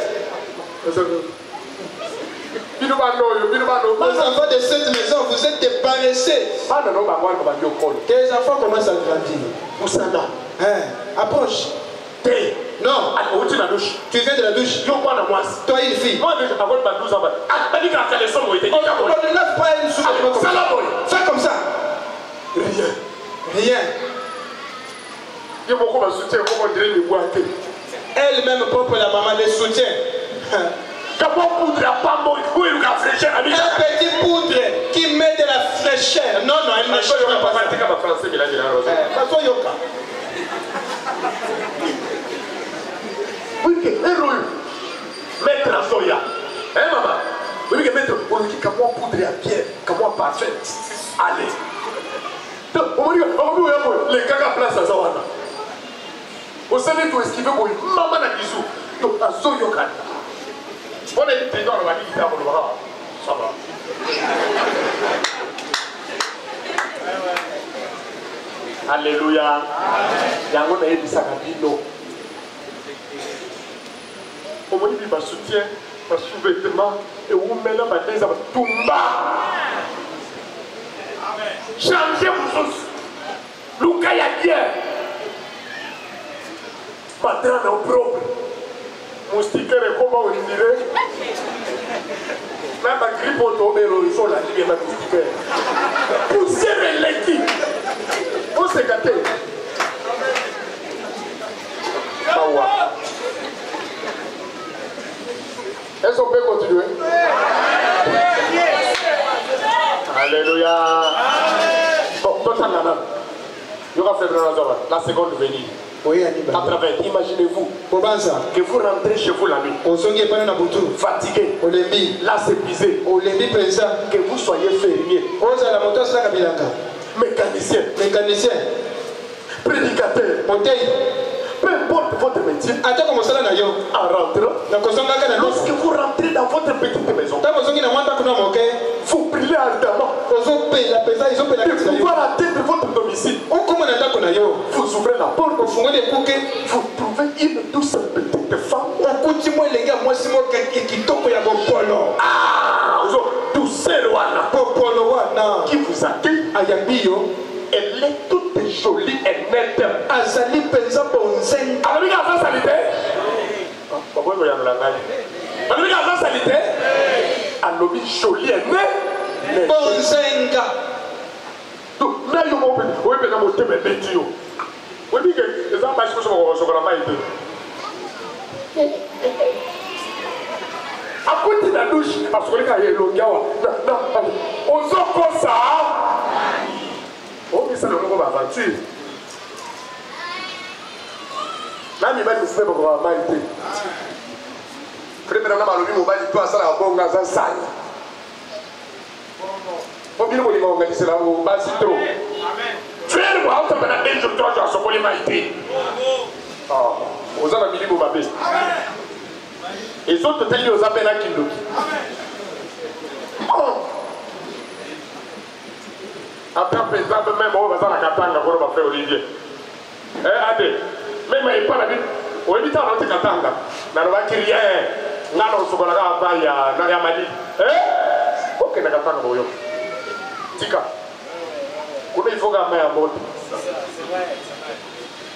Speaker 2: Les enfants de cette maison, vous êtes des paresseux. Que les enfants commencent à grandir. Hein? Approche. Non. Tu viens de la douche. Toi, une fille. On ne lave pas une sous-vêtement. Fais comme ça. Rien. Elle-même propre la maman les soutient. Un petit poudre qui met de la fraîcheur. Non, elle ne change pas. Oui,
Speaker 1: Maître Azoya. Hein, maman? Oui, que maître, on dit qu'à moi poudre à pierre, qu'à moi parfait. Allez. Donc, on dit, les caca place à Zawana. Au sein de tout esquiver, maman n'a bisou. Donc, Azoyoka. On est dit, on va dire, ça va. Alléluia. Yango na yebi sakabino. On m'a dit ma soutien, ma sous-vêtement et où met la bataille ça va tomba. Changer vos choses. Luka ya bien. Matin au propre. Moustique et comment on dirait. Même ma grippe au tombé le sol la ligue ma moustique. Poussière l'équipe. On s'est gâté. Est-ce qu'on peut continuer? Alléluia. Bon, toi, ça n'a pas. Il va faire la seconde venue.
Speaker 2: Oui,
Speaker 1: 80. Imaginez-vous que vous rentrez chez vous la nuit. Fatigué. Là, c'est épuisé. Que vous soyez fermier. Mécanicien. Prédicateur. Peu importe votre métier, en rentrant, lorsque vous rentrez dans votre petite maison, vous priez ardemment de pouvoir atteindre votre domicile. Vous ouvrez la porte, vous trouvez une douce petite femme. Qui vous accueille. Elle est toute jolie et nette. Azali penza bonzen. Alami ka fa salite. Papa yo yana langai. Alami ka fa salite. Alobi jolie et nette. Bonzenga. Donc na yo mo pe, o pe na mo te me betio. O bi ke eza ba shi ko so ko la mai te. Akuti na douche, parce que ka yelo nyawa. Na. Ozoko sa. Oh, mais ça, le mot aventure. Là, il va nous faire pour la maïté. Frère, maintenant, on va dire, toi, ça, la bonne, ça, ça. On va dire, on va organiser là, on va dire trop. Tu es le roi, on va dire, je dois jouer sur les maïtés. Ah, on va dire, on va dire. Et autres, tels aux appels à Kilo. Après, président, même on va dans la Katanga pour faire Olivier. Adé, même il parle avec. On est dans notre Katanga. Dans le Bakiri, on a le Sokolara, il y a Nayamadi. Ok, na Katanga, boyo. Tika. Kuna il faut que ma mort.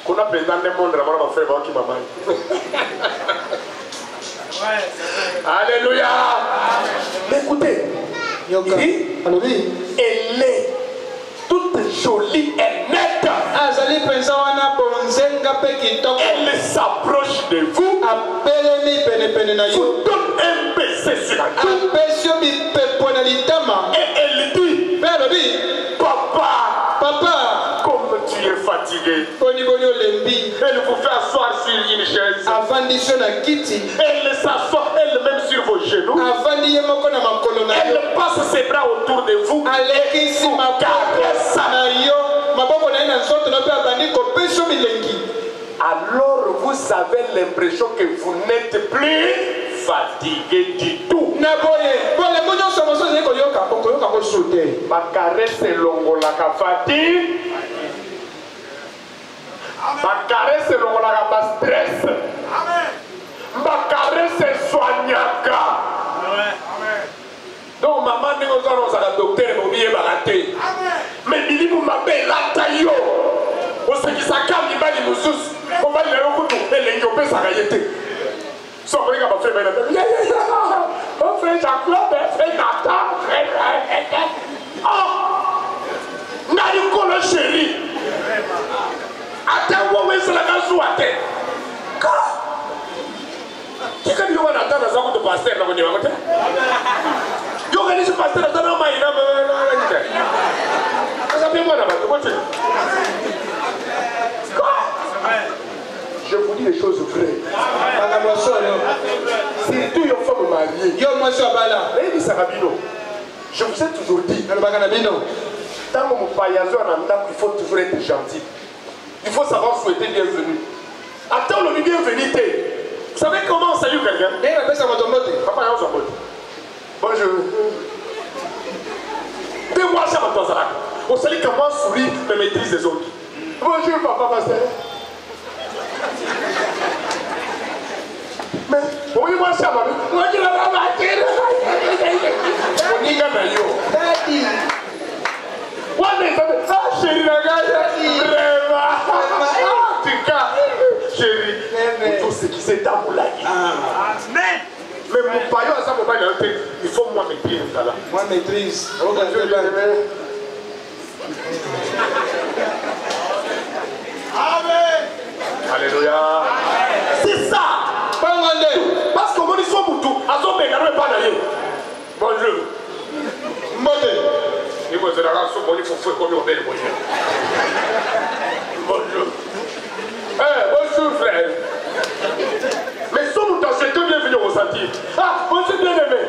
Speaker 1: Kuna président de monde, on va faire Baki Maman. Alléluia. Mais écoutez, elle est toute jolie et nette. Elle s'approche de vous. Vous donne un baiser sur la gueule. Et elle dit, papa, comme tu es fatigué. Elle vous fait asseoir sur une chaise. Elle s'assoit elle-même sur vos genoux. Elle passe ses bras autour de vous. Et vous caresse. Alors vous avez l'impression que vous n'êtes plus fatigué du tout. Ma caresse est longolaka fatigue. Ma caresse est longolaka stress. Ma caresse est soignaka. Donc maman n'est pas un docteur et m'oublier baraté. Mais il dit m'a belle la taille. On sait qu'il s'accame il va nous sous. On va lui dire et les yopes ça gaieté. Son frère va faire ben. On fait Jean-Claude, fait Nathan, oh! N'a le chéri. Attends où est-ce la gazo à terre? Qui quand il va attendre ça pour te passer là on y va monter. Yo quand il se passe là dans ma ina ça fait moi là-bas. Je vous dis les choses vraies.
Speaker 2: marié. Yo moi suis abala.
Speaker 1: Mais il Sarabino. Je vous ai toujours dit. Dans mon payaso il faut toujours être gentil. Il faut savoir souhaiter bienvenue. Attends le bienvenue. Vous savez comment on salue quelqu'un? Papa, bonjour. Deux-moi ça maintenant, ça. On salue comment sourire, mais maîtrise les autres. Bonjour, papa, pasteur. Mais, oui, moi, ça m'a dit. Moi, je l'ai on y gagne, yo. Daddy. Ouais, mais ça me. Ah, chérie, la gars, vraiment. En tout cas, chérie, pour tout ce qui s'est amoulé. Amen. Mais mon paillot, ça ne peut pas être un truc. Il faut moi maîtriser ça là.
Speaker 2: Moi maîtrise.
Speaker 1: Amen. Alléluia. C'est ça. Parce que mon histoire pour tout. Azomé, il n'y a pas d'ailleurs. Bonjour. Il faut se la race, il faut faire comme on est le bonjour. Bonjour frère. Mais si nous t'achetons, bienvenue au sentir. Ah, bonjour bien-aimé.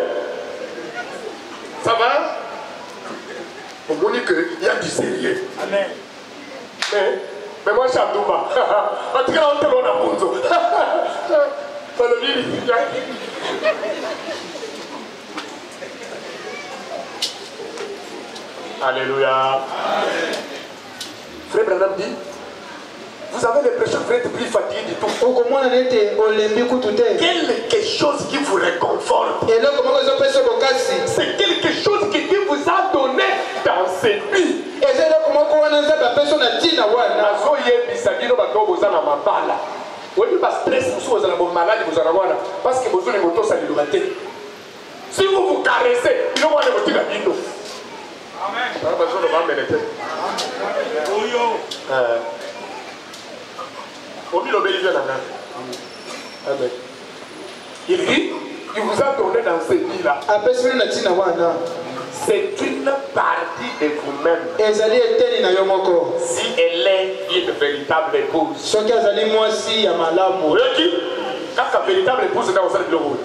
Speaker 1: Ça va? On me dit qu'il y a du sérieux. Amen. Mais moi, je suis à Douma. En tout cas, on te l'on a Bonzo. Alléluia. Frère Branham dit, vous avez l'impression que vous êtes plus fatigué du tout. Quelque chose qui vous réconforte. C'est quelque chose que Dieu vous a donné dans cette vie. Parce que vous avez moto ça lui. Si vous vous caressez, il va vous dire la vie. Amen. Il dit, il vous a donné dans cette vie-là. C'est une partie de vous-même. Si elle est une véritable épouse. Quand la véritable épouse est dans le rôle.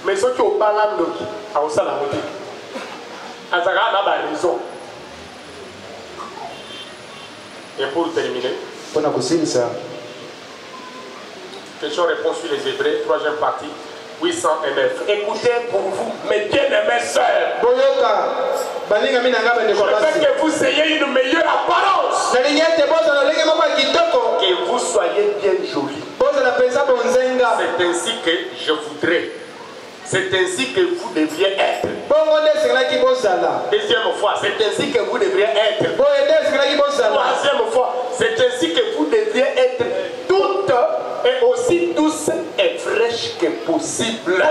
Speaker 1: Mais ceux qui ont pas l'âme, on s'en a moté. Azara n'a pas raison. Et pour terminer, question-réponse sur les Hébreux, troisième partie, 809. Écoutez pour vous, mes bien-aimés sœurs. Je veux que vous ayez une meilleure apparence. Que vous soyez bien jolis. C'est ainsi que je voudrais. C'est ainsi que vous devriez être. Deuxième fois, c'est ainsi que vous devriez être. Troisième fois, c'est ainsi que vous devriez être toutes et aussi douces et fraîches que possible.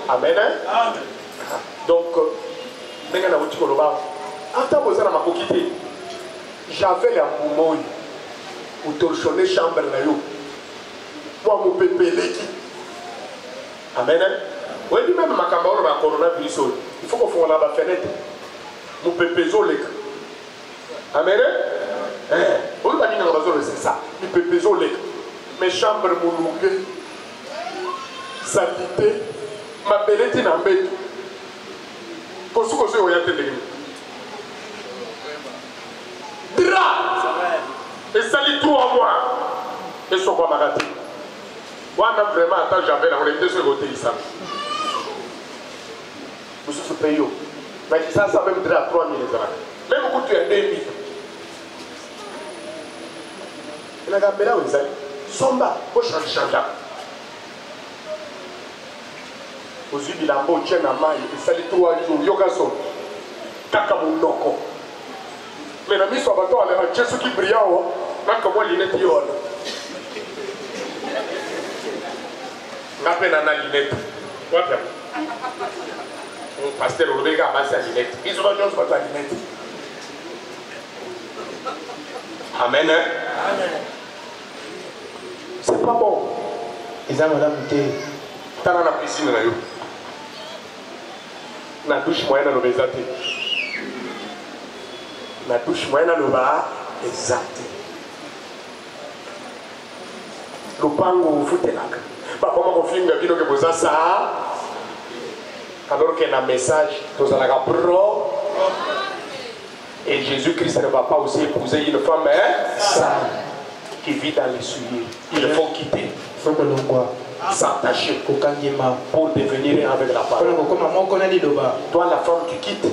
Speaker 1: Amen. Donc, j'avais la moumoui ou torchonner chambre là yo. Moi mon pépé l'équipe. Amen. Oui, même ma camarade va coronavirus. Il faut qu'on fasse la fenêtre. Mon pépé zolek. Amen. Oui, c'est ça. Mon pépé zolek. Mes chambres mon longueur. Salité. Ma belette n'a pas. Qu'on se cause au yate de l'église. Dra. Et salit 3 mois. Et son quoi m'a raté. Moi, vraiment, attends, j'avais la on sur le côté ici. Vous êtes payé. Mais ça même déjà 3 000 euros. Même quand tu es 2 000. Il a gardé là où ils allaient. Somba, pour changer. Aux yeux de la mort, tiens la main, il salit 3 jours. Yogason. Kakamunoko. Mais la mise sur le bateau, elle a Jésus qui brille. Comme moi, l'inette yole. Rappelle la lunette. Mon pasteur Robega a passé la lunette. Ils ont besoin de la lunette. Amen. Amen. C'est pas bon. Ils ont madame Té. T'as dans la piscine là. La douche moyenne à l'obésité. La douche moyenne à l'obésité. Exact. lupango futelaka papa moko flinga bino ke boza ça alors qu'il y a un message tous à la pro et Jésus-Christ ne va pas aussi épouser une femme qui vit dans les souliers. Il faut quitter, s'attacher pour devenir avec la parole. Toi la femme tu quittes,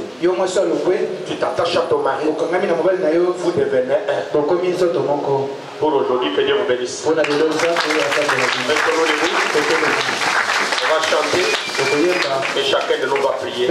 Speaker 1: tu t'attaches à ton mari, vous devenez un. Pour aujourd'hui que Dieu vous bénisse. On va chanter et chacun de nous va prier.